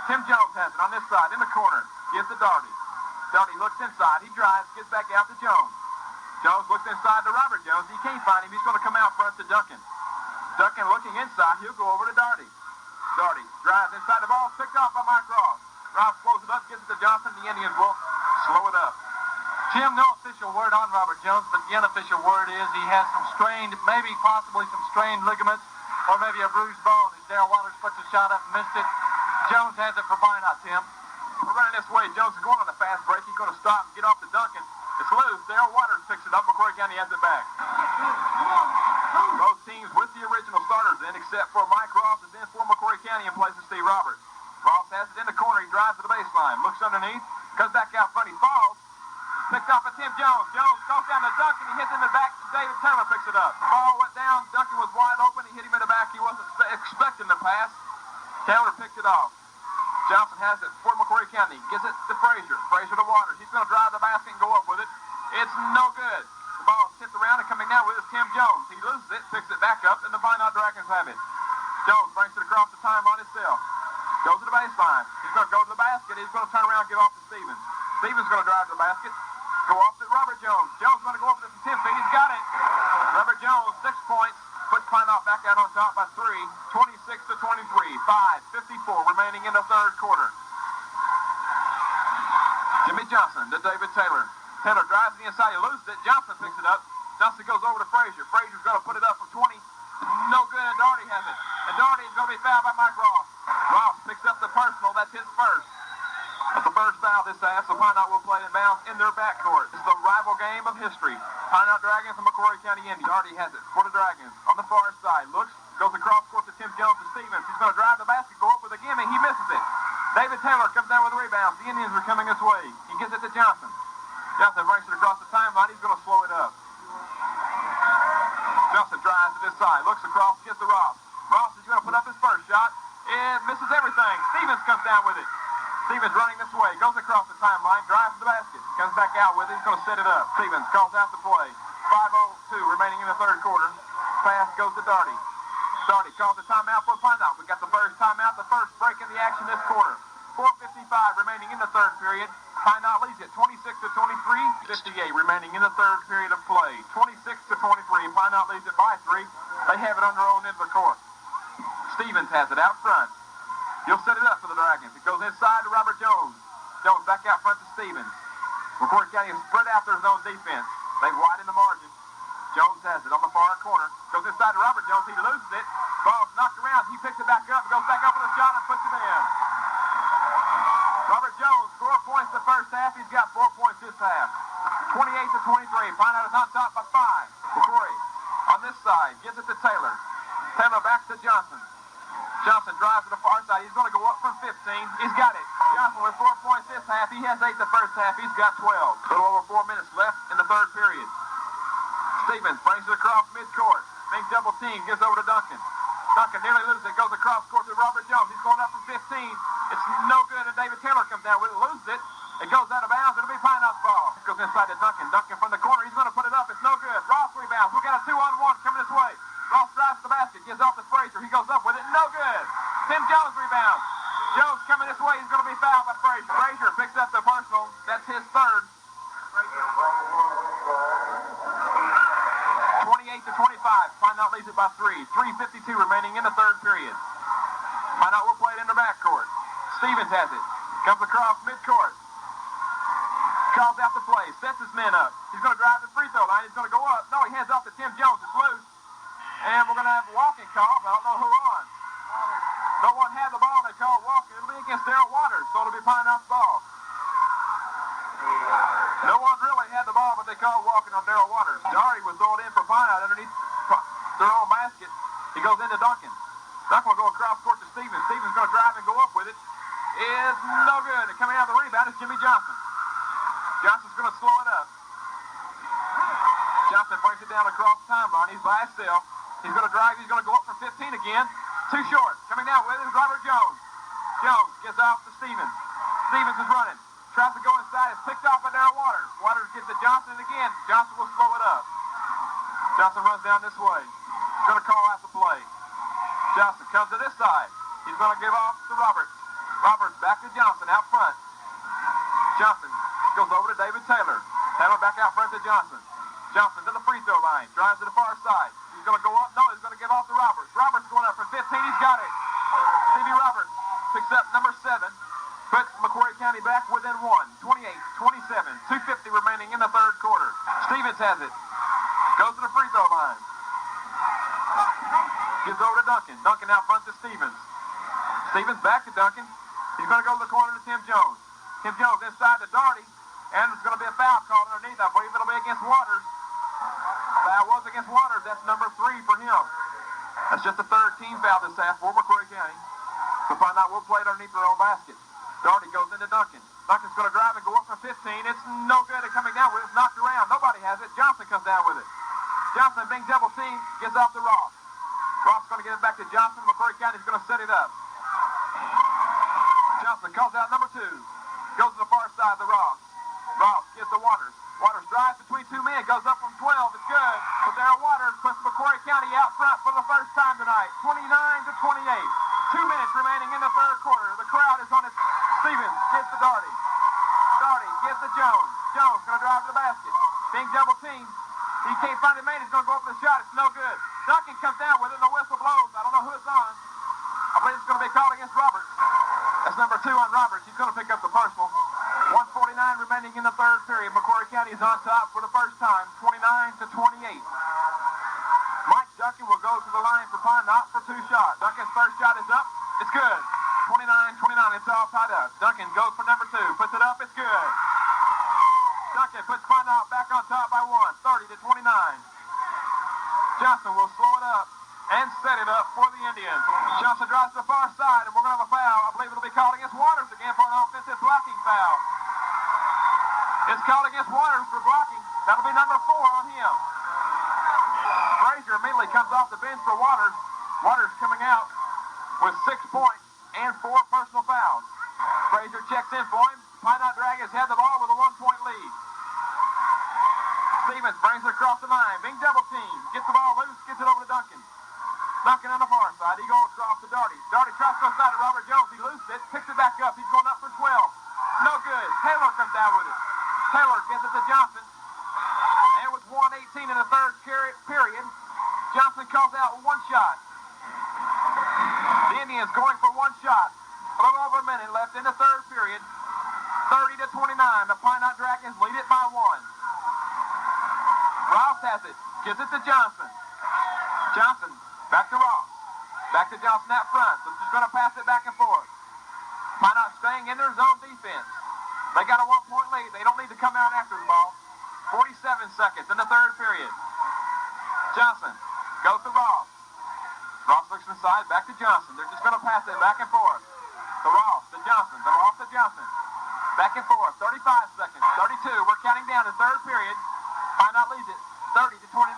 Tim Jones has it on this side in the corner. Gives to Darty. Darty looks inside. He drives. Gets back out to Jones. Jones looks inside to Robert Jones. He can't find him. He's going to come out front to Duncan. Duncan looking inside. He'll go over to Darty. Darty drives inside. The ball picked off by Mike Ross. Ross slows it up. Gives it to Johnson. The Indians will slow it up. Tim, no official word on Robert Jones, but the unofficial word is he has some strained, maybe possibly some strained ligaments, or maybe a bruised bone. As Darrell Waters puts a shot up and missed it. Jones has it for Pinot, Tim. We're running this way. Jones is going on a fast break. He's going to stop and get off to Duncan. It's loose. Darrell Waters picks it up. McCreary County has it back. Both teams with the original starters in, except for Mike Ross is in for McCreary County in place of Steve Roberts. Ross has it in the corner. He drives to the baseline. Looks underneath. Comes back out front. He falls. Picked off by Tim Jones. Jones goes down to Duncan. He hits him in the back. David Taylor picks it up. The ball went down. Duncan was wide open. He hit him in the back. He wasn't expecting the pass. Taylor picked it off. Johnson has it for McCreary County. Gives it to Frazier. Frazier to Waters. He's going to drive the basket and go up with it. It's no good. The ball is tipped around and coming down with it is Tim Jones. He loses it, picks it back up, and the Pinot Dragons have it. Jones brings it across the timeline himself. Goes to the baseline. He's going to go to the basket. He's going to turn around and give off to Stevens. Stevens going to drive to the basket. Go off to Robert Jones. Jones going to go up to the 10 feet. He's got it. Robert Jones, 6 points. Puts Pinot back out on top by 3. 26-23. 5:54 remaining in the third quarter. Jimmy Johnson to David Taylor. Taylor drives the inside. He loses it. Johnson picks it up. Johnson goes over to Frazier. Frazier's going to put it up from 20. No good. And Darty has it. And Darty is going to be fouled by Mike Ross. Ross picks up the personal. That's his first. That's the first foul this half, so Pinot will play in bounds in their backcourt. It's the rival game of history. Pinot Dragons and McCreary County Indians. Darty has it for the Dragons. On the far side, looks, goes across court to Tim Jones to Stevens. He's going to drive the basket, go up with a gimme. He misses it. David Taylor comes down with the rebound. The Indians are coming this way. He gives it to Johnson. Johnson brings it across the timeline. He's going to slow it up. Johnson drives to this side, looks across, gets to Ross. Ross is going to put up his first shot. It misses everything. Stevens comes down with it. Stevens running this way, goes across the timeline, drives to the basket, comes back out with it. He's going to set it up. Stevens calls out the play. 5:02 remaining in the third quarter. Pass goes to Darty. Darty calls the timeout for Pinot. We got the first timeout, the first break in the action this quarter. 4:55 remaining in the third period. Pinot leads it 26-23. 58 remaining in the third period of play. 26-23. Pinot leads it by 3. They have it on their own end of the court. Stevens has it out front. He'll set it up for the Dragons. It goes inside to Robert Jones. Jones back out front to Stevens. McCreary County is spread out their zone defense. They've widened the margin. Jones has it on the far corner. Goes inside to Robert Jones. He loses it. Ball's knocked around. He picks it back up. Goes back up with a shot and puts it in. Robert Jones, 4 points the first half. He's got 4 points this half. 28-23. Pinot is on top by 5. McCreary on this side gives it to Taylor. Taylor back to Johnson. Johnson drives to the far side. He's going to go up from 15. He's got it. Johnson with 4 points this half. He has 8 the first half. He's got 12. A little over 4 minutes left in the third period. Stevens brings it across midcourt. Big double team. Gives over to Duncan. Duncan nearly loses it. Goes across court to Robert Jones. He's going up from 15. It's no good. And David Taylor comes down with it. Loses it. It goes out of bounds. It'll be Pinot's ball. It goes inside to Duncan. Duncan from the corner. He's going to put it up. It's no good. Ross rebounds. We got a 2-on-1 coming this way. Ross drives to the basket. Gives off to play. He's going to be fouled by Frazier. Frazier picks up the personal. That's his third. 28-25. Pinot leads it by 3. 3:52 remaining in the third period. Pinot will play it in the backcourt. Stevens has it. Comes across midcourt. Calls out the play. Sets his men up. He's going to drive to the free throw line. He's going to go up. No, he hands off to Tim Jones. It's loose. And we're going to have a walking call. I don't know who on. No one had the ball. They called walking. It'll be against Darrell Waters, so it'll be Pinot's ball. No one really had the ball, but they called walking on Darrell Waters. Doherty was thrown in for Pinot underneath their own basket. He goes into Duncan. Duncan will go across court to Stevens. Stevens going to drive and go up with it. It's no good. And coming out of the rebound is Jimmy Johnson. Johnson's going to slow it up. Johnson brings it down across the timeline. He's by himself. He's going to drive. He's going to go up for 15 again. Too short. Coming down with it is Robert Jones. Jones gets off to Stevens. Stevens is running. Tries to go inside. It's picked off by Darrell Waters. Waters gets to Johnson again. Johnson will slow it up. Johnson runs down this way. He's going to call out the play. Johnson comes to this side. He's going to give off to Roberts. Roberts back to Johnson out front. Johnson goes over to David Taylor. Taylor back out front to Johnson. Johnson to the free throw line. Drives to the far side. He's going to go up. No, he's going to give off to Roberts. Roberts going up for 15. He's got it. Stevie Roberts picks up number 7. Puts McCreary County back within 1. 28-27. 2:50 remaining in the third quarter. Stevens has it. Goes to the free throw line. Gives over to Duncan. Duncan out front to Stevens. Stevens back to Duncan. He's going to go to the corner to Tim Jones. Tim Jones inside to Doherty. And there's going to be a foul called underneath. I believe it'll be against Waters. Foul was against Waters. That's number 3 for him. That's just the third team foul this half for McCreary County. So find out we'll play it underneath their own basket. Doherty goes into Duncan. Duncan's going to drive and go up for 15. It's no good at coming down with it. It's knocked around. Nobody has it. Johnson comes down with it. Johnson being double teamed, gets off to Ross. Ross is going to get it back to Johnson. McCreary County's going to set it up. Johnson calls out number 2. Goes to the far side to Ross. Ross gets to Waters. Waters drives between 2 men. Goes up from 12. It's good. But Darrell Waters puts McCreary County out front for the first time tonight. 29-28. 2 minutes remaining in the third quarter. The crowd is on its. Stevens gets to Doherty. Doherty gives to Jones. Jones going to drive to the basket. Being double teamed. He can't find a man. He's going to go up for the shot. It's no good. Duncan comes down with it. The whistle blows. I don't know who it's on. I believe it's going to be called against Roberts. That's number 2 on Roberts. He's going to pick up the personal. 1:49 remaining in the third period. McCreary County is on top for the first time. 29-28. Mike Duncan will go to the line for Pinot for 2 shots. Duncan's first shot is up. It's good. 29-29. It's all tied up. Duncan goes for number 2. Puts it up. It's good. Duncan puts Pinot back on top by 1. 30-29. Johnson will slow it up and set it up for the Indians. Johnson drives to the far side, and we're going to have a foul. I believe it'll be called against Waters again for an offensive blocking foul. It's called against Waters for blocking. That'll be number 4 on him. Frazier immediately comes off the bench for Waters. Waters coming out with 6 points and 4 personal fouls. Frazier checks in for him. Pinot Dragons had the ball with a 1-point lead. Stevens brings it across the line. Being double teamed. Gets the ball loose. Gets it over to Duncan. Duncan on the far side. He goes across to Doherty. Doherty tries to go side to Robert Jones. He loses it. Picks it back up. He's going up for 12. No good. Taylor comes down with it. Taylor gives it to Johnson. And with 1:18 in the third period, Johnson calls out 1 shot. The Indians going for 1 shot. A little over a minute left in the third period. 30-29. The Pinot Dragons lead it by 1. Ross has it. Gives it to Johnson. Johnson back to Ross. Back to Johnson out front. So just going to pass it back and forth. Pinot staying in their zone defense. They got a 1-point lead. They don't need to come out after the ball. 47 seconds in the third period. Johnson goes to Ross. Ross looks inside, back to Johnson. They're just going to pass it back and forth. To Ross, to Johnson, to Ross, to Johnson. Back and forth, 35 seconds, 32. We're counting down in third period. Pinot leads it, 30-29.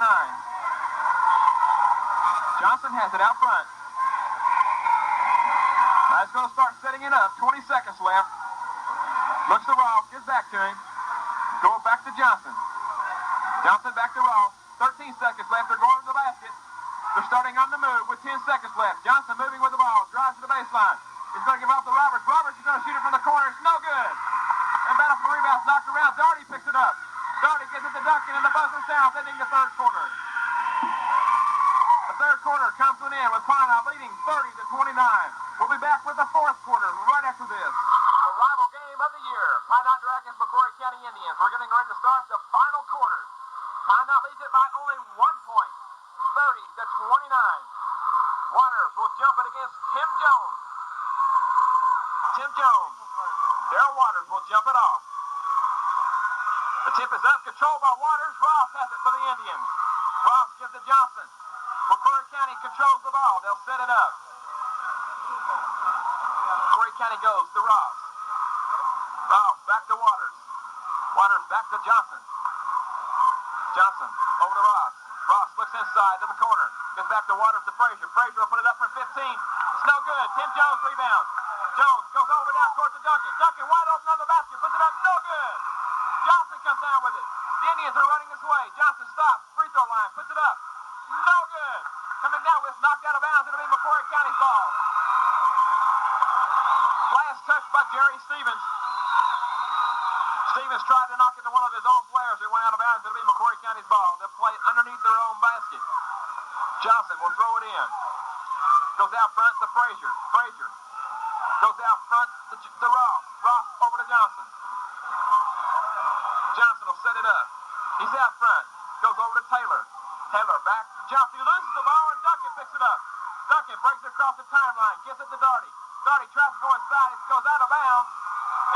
Johnson has it out front. Now he's going to start setting it up. 20 seconds left. Looks to Ross, gives back to him. Going back to Johnson. Johnson back to Ross. 13 seconds left. They're going to the basket. They're starting on the move with 10 seconds left. Johnson moving with the ball. Drives to the baseline. He's going to give it up to Roberts. Roberts is going to shoot it from the corner. It's no good. And battle for the rebound, knocked around. Doherty picks it up. Doherty gets it to Duncan, and the buzzer sounds ending the third quarter. The third quarter comes to an end with Pinot leading 30-29. We'll be back with the fourth quarter right after this. The rival game of the year, Pinot Dragons, McCreary County Indians. We're getting ready to start the final quarter. Pinot leads it by only 1 point, 30-29. Waters will jump it against Tim Jones. Tim Jones. Darrell Waters will jump it off. The tip is up, controlled by Waters. Ross has it for the Indians. Ross gives it Johnson. McCreary County controls the ball. They'll set it up. McCreary County goes to Ross. Ross back to Waters. Waters back to Johnson. Johnson over to Ross. Ross looks inside to the corner. Gets back to Waters to Frazier. Frazier will put it up for 15. It's no good. Tim Jones rebounds. Jones goes over down towards the Duncan. Duncan wide open on the basket. Puts it up. No good. Johnson comes down with it. The Indians are running this way. Johnson stops. Free throw line. Puts it up. No good. Coming down with knocked out of bounds. It'll be McCreary County's ball. Last touch by Jerry Stevens. Stevens tried to knock it to one of his own players. It went out of bounds. It'll be McCreary County's ball. They'll play it underneath their own basket. Johnson will throw it in. Goes out front to Frazier. Frazier goes out front to Ross. Ross over to Johnson. Johnson will set it up. He's out front. Goes over to Taylor. Taylor back to Johnson. He loses the ball and Duncan picks it up. Duncan breaks it across the timeline. Gives it to Doherty. Doherty tries to go inside. It goes out of bounds.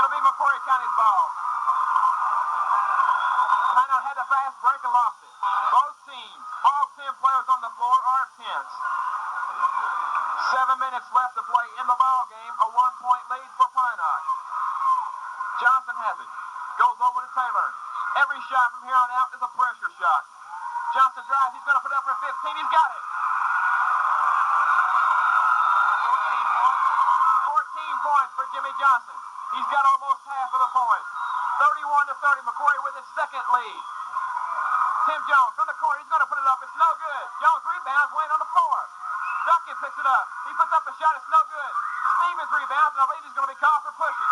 It'll be McCreary County's ball. Pinot had a fast break and lost it. Both teams, all 10 players on the floor are tense. 7 minutes left to play in the ball game. A 1-point lead for Pinot. Johnson has it. Goes over to Taylor. Every shot from here on out is a pressure shot. Johnson drives. He's going to put up for 15. He's got it. 14 points for Jimmy Johnson. He's got almost half of the points. 31-30. McCreary with his second lead. Tim Jones from the corner. He's going to put it up. It's no good. Jones rebounds, laying on the floor. Duncan picks it up. He puts up a shot. It's no good. Stevens rebounds, and I believe he's going to be called for pushing.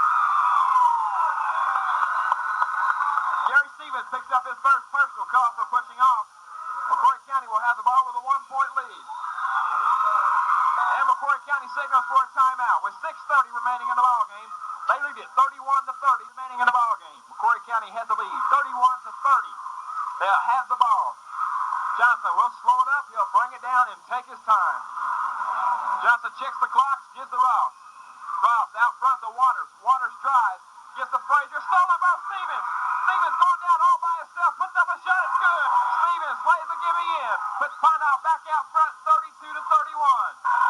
Gary Stevens picks up his first personal call for pushing off. McCreary County will have the ball with a 1-point lead. And McCreary County signals for a timeout with 6:30 remaining in the ball game. They lead it 31-30 remaining in the ball game. McCreary County has the lead 31-30. They'll have the ball. Johnson will slow it up. He'll bring it down and take his time. Johnson checks the clock, gives the Ross. Ross out front to Waters. Waters drives, gets to Frazier. Stolen by Stevens. Stevens going down all by himself. Puts up a shot. It's good. Stevens plays the gimme in. Puts Pinot back out front 32-31.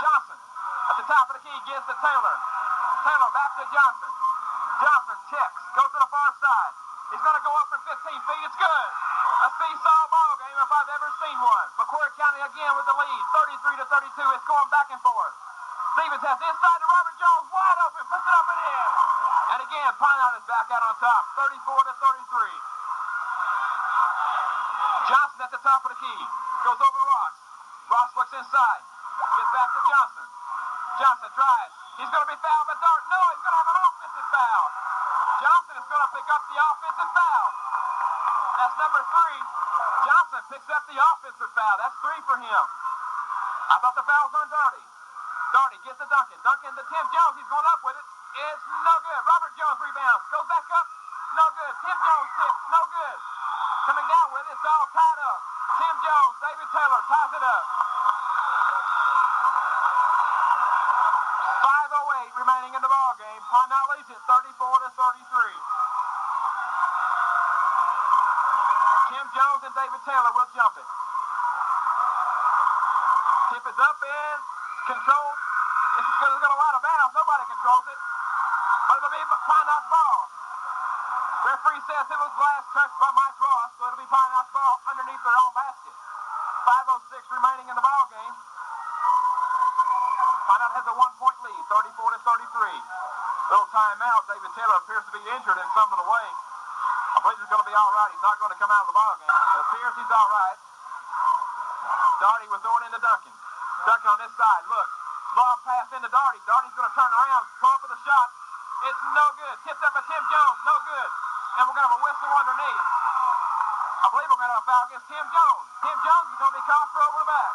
Johnson at the top of the key gives to Taylor. Taylor back to Johnson. Johnson checks. Goes to the far side. He's going to go up for 15 feet. It's good. A seesaw ball game if I've ever seen one. McCreary County again with the lead. 33-32. It's going back and forth. Stevens has inside to Robert Jones. Wide open. Puts it up and in. And again, Pinot is back out on top. 34-33. Johnson at the top of the key. Goes over Ross. Ross looks inside. Gets back to Johnson. Johnson drives. He's going to be fouled by Dart. No, he's going to have an offensive foul. Johnson is going to pick up the offensive foul. That's number 3. Johnson picks up the offensive foul. That's 3 for him. I thought the foul was on Doherty. Doherty gets to Duncan. Duncan to Tim Jones. He's going up with it. It's no good. Robert Jones rebounds. Goes back up. No good. Tim Jones tips. No good. Coming down with it. It's all tied up. Tim Jones, David Taylor ties it up. 5:08 remaining in the ball game. Pinot leads it 34-33. Tim Jones and David Taylor will jump it. Tip is up and controlled. It's going to go out of bounds. Nobody controls it. But it'll be Pinot's ball. Referee says it was last touched by Mike Ross, so it'll be Pinot's ball underneath their own basket. 5:06 remaining in the ball game. Pinot has a 1-point lead, 34-33. Little timeout. David Taylor appears to be injured in some of the way. I believe he's going to be all right. He's not going to come out of the ball game. It appears he's all right. Doherty will throw it into Duncan. Duncan on this side. Look. Lob pass into Darty. Darty's going to turn around, go up with a shot. It's no good. Tipped up by Tim Jones. No good. And we're going to have a whistle underneath. I believe we're going to have a foul against Tim Jones. Tim Jones is going to be called for over the back.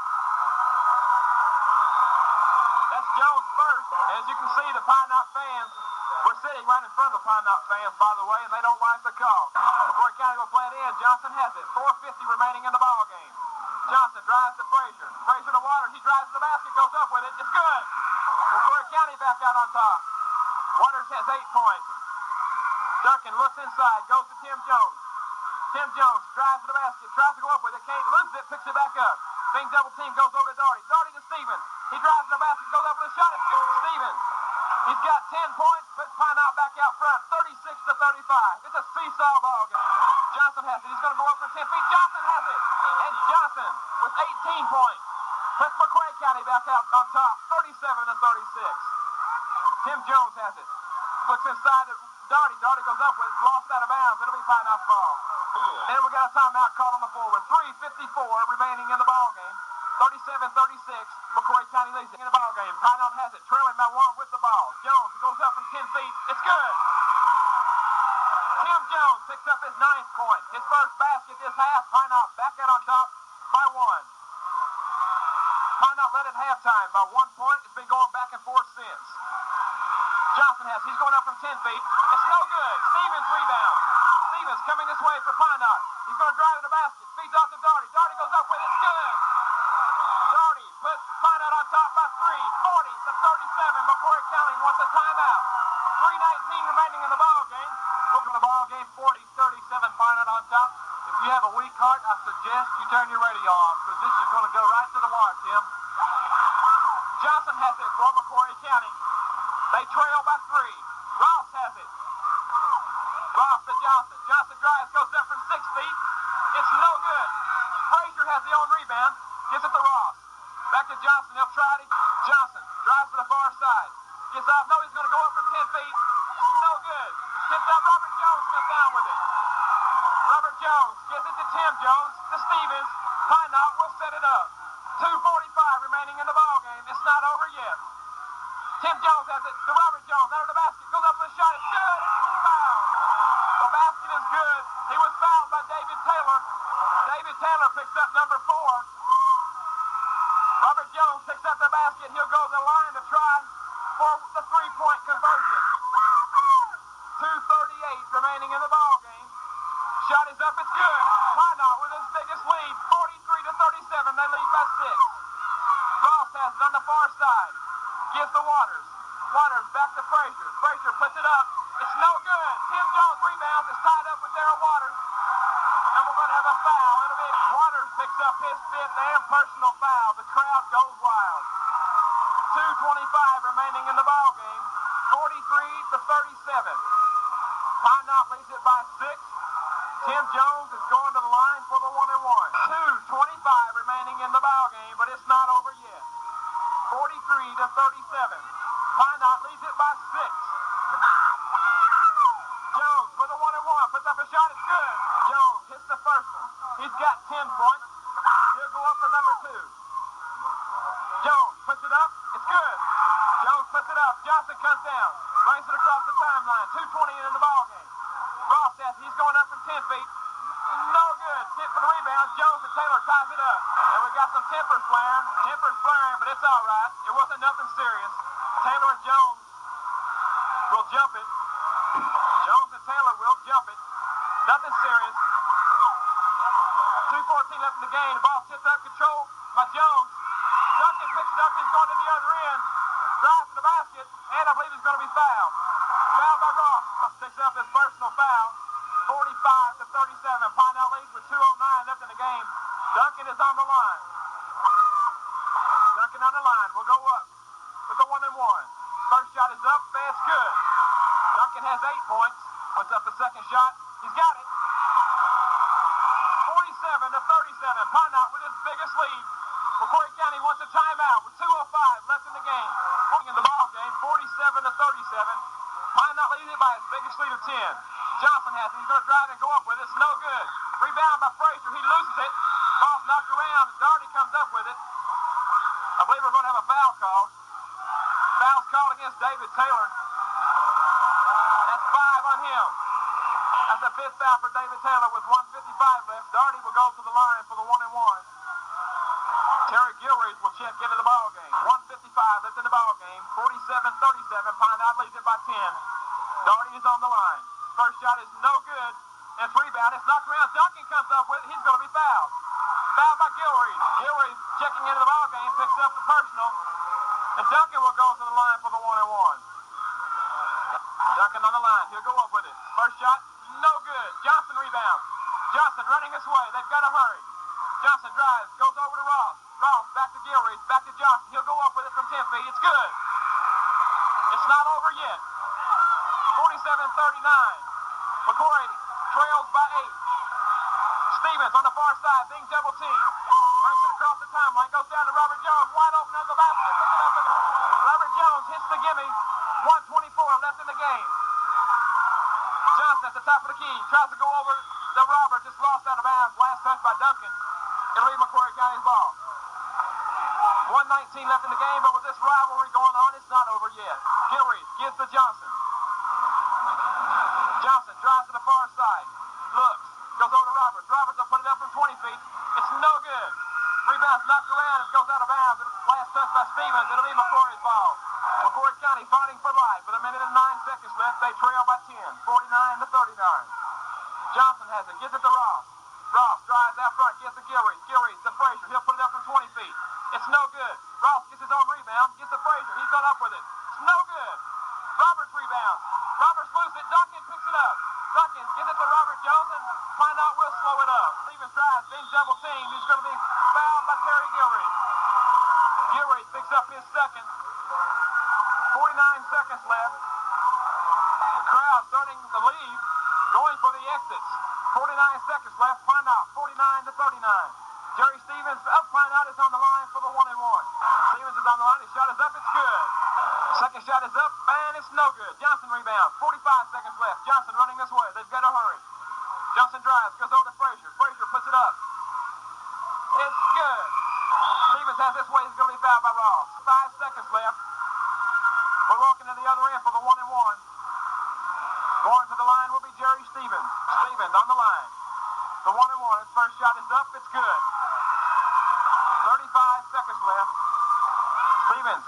That's Jones first. As you can see, the Pine Knot fans, we're sitting right in front of the Pine Knot fans, by the way, and they don't like the call. McCreary County will play it in. Johnson has it. 4:50 remaining in the ball game. Johnson drives to Frazier. Frazier to Waters. He drives to the basket, goes up with it. It's good. McCreary County back out on top. Waters has 8 points. Duncan looks inside, goes to Tim Jones. Tim Jones drives to the basket, tries to go up with it, can't, loses it, picks it back up. Being double team, goes over to Darty. Darty to Stevens. He drives to the basket, goes up with a shot. It's good. Stevens. He's got 10 points, puts Pine Knot back out front, 36-35. It's a seesaw ball game. Johnson has it. He's going to go up for 10 feet. Johnson has it. And Johnson with 18 points puts McCreary County back out on top, 37-36. Tim Jones has it. Looks inside at Darty. Darty goes up with it. Lost out of bounds. It'll be Pine Knot's ball. And we got a timeout called on the forward. 3:54 remaining in the ball game. 37-36. McCreary County leads in the ball game. Pine Knot has it. Trailing by 1 with the ball. Jones goes up from 10 feet. It's good. Tim Jones picks up his 9th point. His first basket this half. Pine Knot back out on top by 1. Pine Knot led at halftime by 1 point. It's been going back and forth since. Johnson has. He's going up from 10 feet. It's no good. Stevens rebound. Stevens coming this way for Pine Knot. He's going to drive to the basket. Feeds off to Darty. Darty goes up with it. It's good. Darty puts Pine Knot on top by 3. 40-37. McCreary County wants a timeout. 3:19 remaining in the ball game. Welcome to the ball game. 40-37. Pine Knot on top. If you have a weak heart, I suggest you turn your radio off because this is going to go right to the wire, Tim. Johnson has it for McCreary County. They trail by 3. Ross has it. Ross to Johnson. Johnson drives, goes up from 6 feet. It's no good. Frazier has the own rebound. Gives it to Ross. Back to Johnson. He'll try it. Johnson drives to the far side. Gets off. No, he's going to go up from 10 feet. No good. It's tipped up. Robert Jones comes down with it. Robert Jones gives it to Tim Jones. To Stevens. Pine Knot will set it up. 2:45 remaining in the ball game. It's not over yet. Tim Jones has it to Robert Jones. Under the basket. Goes up with a shot. It's good. It's fouled. The basket is good. He was fouled by David Taylor. David Taylor picks up number 4. Robert Jones picks up the basket. He'll go to the line to try for the 3-point conversion. 2:38 remaining in the ball game. Shot is up. It's good. Pine Knot with his biggest lead. 43-37. They lead by 6. Ross has it on the far side. Gives to Waters. Waters back to Frazier. Frazier puts it up. It's no good. Tim Jones rebounds. It's tied up with Darryl Waters. And we're going to have a foul. It'll be Waters picks up his 5th and personal foul. The crowd goes wild. 2:25 remaining in the ball game. 43-37. Pine Knot leads it by 6. Tim Jones is going to the line for the 1-and-1. 2:25 remaining in the ball game, but it's not over yet. 43-37. Pine Knot leads it by 6. Jones for the 1-and-1. Puts up a shot. It's good. Jones hits the first one. He's got 10 points. He'll go up for number 2. Jones puts it up. It's good. Jones puts it up. Johnson comes down. Brings it across the timeline. 2:20 in the ball game. Ross says he's going up from 10 feet. No good. Tip for the rebound. Jones and Taylor ties it up. And we got some tempers flaring. Tempers flaring, but it's all right. It wasn't nothing serious. Taylor and Jones will jump it. Jones and Taylor will jump it. Nothing serious. 2:14 left in the game. The ball tipped up, controlled by Jones. Duncan picks it up. He's going to the other end. Drives to the basket, and I believe he's going to be fouled. Fouled by Ross. Picks up his personal foul. 45-37. Pine Knot leads with 2:09 left in the game. Duncan is on the line. Duncan on the line. We'll go up with the 1-and-1. First shot is up. That's good. Duncan has 8 points. Puts up the second shot. He's got it. 47-37. Pine Knot with his biggest lead. McCreary County wants a timeout with 2:05 left in the game. In the ball game, 47-37. Pine Knot leads it by his biggest lead of 10. Johnson has it. He's going to drive and go up with it. It's no good. Rebound by Frazier. He loses it. Ball's knocked around. Darty comes up with it. I believe we're going to have a foul call. called against David Taylor. That's 5 on him. That's a 5th foul for David Taylor with 1:55 left. Darty will go to the line for the 1-and-1. Terry Gilreath will check into the ball game. 1:55 left in the ball game. 47-37. Pinot leads it by 10. Darty is on the line. First shot is no good. And it's rebound. It's knocked around. Duncan comes up with it. He's going to be fouled. Fouled by Gilreath. Gilreath checking into the ball game. Picks up the personal. And Duncan will go to the line for the 1-and-1. Duncan on the line. He'll go up with it. First shot, no good. Johnson rebounds. Johnson running this way. They've got to hurry. Johnson drives. Goes over to Ross. Ross back to Gilreath. Back to Johnson. He'll go up with it from 10 feet. It's good. It's not over yet. 47-39. McCreary trails by 8. Stevens on the far side, being double teamed. Brings it across the timeline, goes down to Robert Jones, wide open on the basket, picks it up, and Robert Jones hits the gimme. 1:24 left in the game. Johnson at the top of the key, tries to go over to Robert, just lost out of bounds. Last touch by Duncan. It'll be McCreary County's ball. 1:19 left in the game, but with this rivalry going on, it's not over yet. Gilreath gives to Johnson. Johnson drives to the far side. Looks. Goes over to Roberts. Roberts will put it up from 20 feet. It's no good. Rebounds knocked around and goes out of bounds. Last touch by Stevens. It'll be McCreary's ball. McCreary County fighting for life. With 1 minute and 9 seconds left, they trail by 10. 49-39. Johnson has it. Gives it to Ross. Ross drives out front. Gets to Gilreath. Gilreath to Frazier. He'll put it up from 20 feet. It's no good. Ross gets his own rebound. Gets to Frazier. He's got up with it. It's no good. Roberts rebounds. Roberts loses it. Duncan picks it up. Duncan gives it to Robert Jones and find out will slow it up. Stevens drives, being double teamed. He's going to be fouled by Terry Gilreath. Gilreath picks up his second. 49 seconds left. The crowd starting to leave, going for the exits. 49 seconds left. Find out 49-39. Jerry Stevens up. Find out is on the line for the 1-and-1. Stevens is on the line. His shot is up. It's good. Second shot is up, and it's no good. Johnson rebounds. 45 seconds left. Johnson running this way. They've got to hurry. Johnson drives. Goes over to Frazier. Frazier puts it up. It's good. Stevens has this way. He's going to be fouled by Ross. 5 seconds left. We're walking to the other end for the 1-and-1. Going to the line will be Jerry Stevens. Stevens on the line. The 1-and-1. His first shot is up. It's good. 35 seconds left. Stevens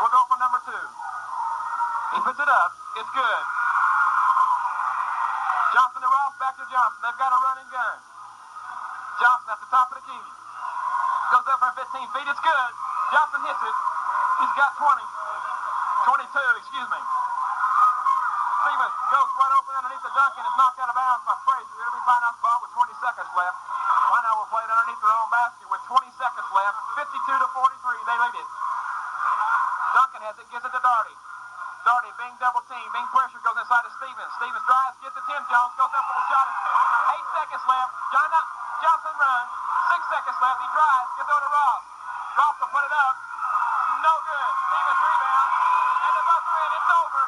will go for number 2. He puts it up. It's good. Johnson to Ross. Back to Johnson. They've got a run and gun. Johnson at the top of the key. Goes up for 15 feet. It's good. Johnson hits it. He's got 22, excuse me. Stevens goes right open underneath the Duncan. It's knocked out of bounds by Frazier. It'll be fine out the ball with 20 seconds left. Pinot will play it underneath their own basket with 20 seconds left. 52-43. They lead it. Duncan has it. Gives it to Darty. Darty being double teamed, being pressured, goes inside to Stevens. Stevens drives, gets to Tim Jones, goes up for the shot. 8 seconds left. Johnson runs. 6 seconds left. He drives, gets over to Ross. Ross will put it up. No good. Stevens rebounds. And the buzzer in. It's over.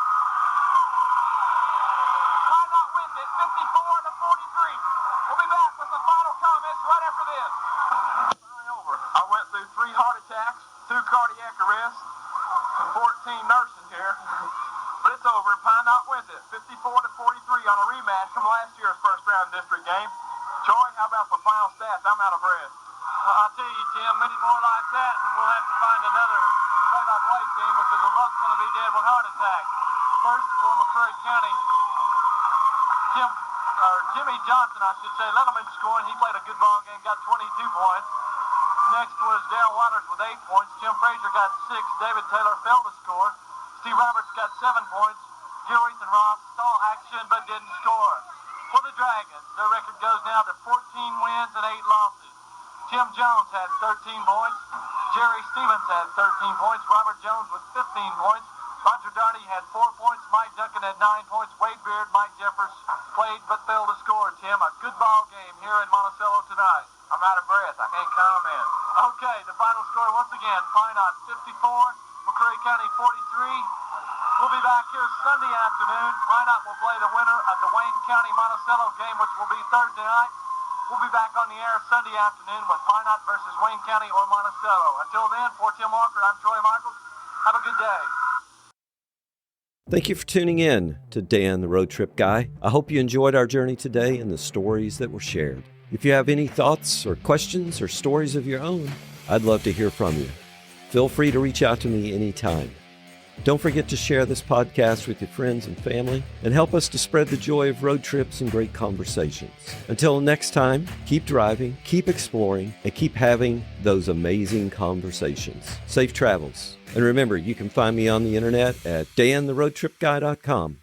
Pinot wins it 54-43. We'll be back with some final comments right after this. Over. I went through 3 heart attacks, 2 cardiac arrests, and 14 nursing here. But it's over. Pinot wins it 54-43 on a rematch from last year's first round district game. Troy, how about the final stats? I'm out of breath. I'll tell you, Tim, many more like that, and we'll have to find another play-by-play team because we're both going to be dead with heart attacks. First, for McCreary County, Jimmy Johnson, I should say, led them in scoring. He played a good ball game, got 22 points. Next was Dale Waters with 8 points. Tim Frazier got 6. David Taylor failed to score. Steve Roberts got 7 points. Gilreath and Ross saw action but didn't score. For the Dragons, their record goes now to 14 wins and 8 losses. Tim Jones had 13 points. Jerry Stevens had 13 points. Robert Jones with 15 points. Roger Darty had 4 points. Mike Duncan had 9 points. Wade Beard, Mike Jeffers played but failed to score. Tim, a good ball game here in Monticello tonight. I'm out of breath. I can't comment. Okay, the final score once again, Pinot 54, McCreary County 43. We'll be back here Sunday afternoon. Pinot will play the winner of the Wayne County Monticello game, which will be Thursday night. We'll be back on the air Sunday afternoon with Pinot versus Wayne County or Monticello. Until then, for Tim Walker, I'm Troy Michaels. Have a good day. Thank you for tuning in to Dan the Road Trip Guy. I hope you enjoyed our journey today and the stories that were shared. If you have any thoughts or questions or stories of your own, I'd love to hear from you. Feel free to reach out to me anytime. Don't forget to share this podcast with your friends and family and help us to spread the joy of road trips and great conversations. Until next time, keep driving, keep exploring, and keep having those amazing conversations. Safe travels. And remember, you can find me on the internet at dantheroadtripguy.com.